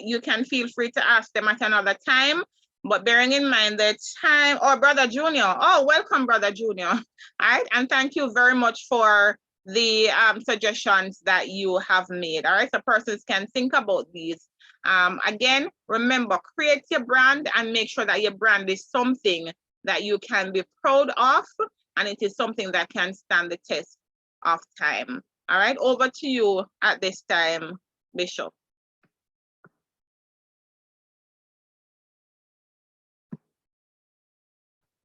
you can feel free to ask them at another time. But bearing in mind the time, oh, Brother Junior. Oh, welcome, Brother Junior. All right, and thank you very much for the suggestions that you have made. All right, so persons can think about these. Again, remember, create your brand and make sure that your brand is something that you can be proud of, and it is something that can stand the test of time. All right, over to you at this time, Bishop.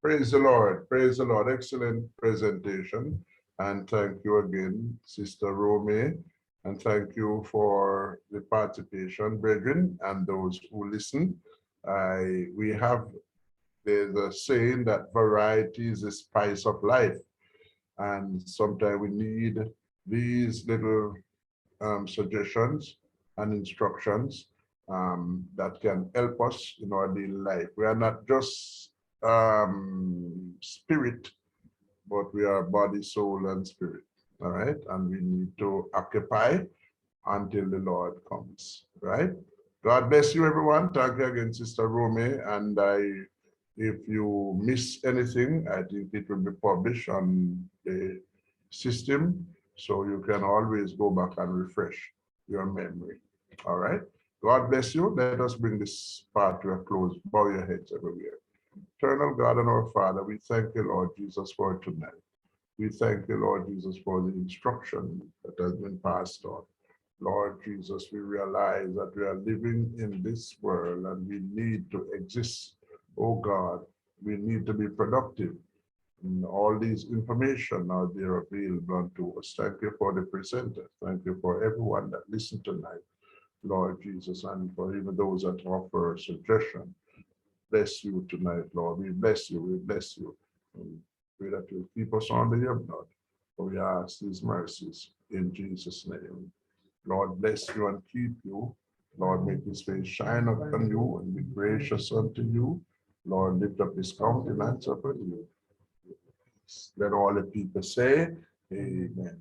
Praise the Lord. Praise the Lord. Excellent presentation. And thank you again, Sister Romy. And thank you for the participation, brethren, and those who listen. There's a saying that variety is the spice of life. And sometimes we need these little suggestions and instructions that can help us in our daily life. We are not just spirit, but we are body, soul, and spirit. All right, and we need to occupy until the Lord comes. Right? God bless you, everyone. Thank you again, Sister Romy. And if you miss anything, I think it will be published on the system, so you can always go back and refresh your memory. All right. God bless you. Let us bring this part to a close. Bow your heads everywhere. Eternal God and our Father, we thank you, Lord Jesus, for tonight. We thank you, Lord Jesus, for the instruction that has been passed on. Lord Jesus, we realize that we are living in this world and we need to exist. Oh God, we need to be productive. And all these information are there available unto us. Thank you for the presenter. Thank you for everyone that listened tonight, Lord Jesus, and for even those that offer a suggestion. Bless you tonight, Lord. We bless you. We bless you. And pray that you keep us under your blood. For we ask these mercies in Jesus' name. Lord, bless you and keep you. Lord, make his face shine upon you and be gracious unto you. Lord, lift up his countenance upon you. Let all the people say, amen.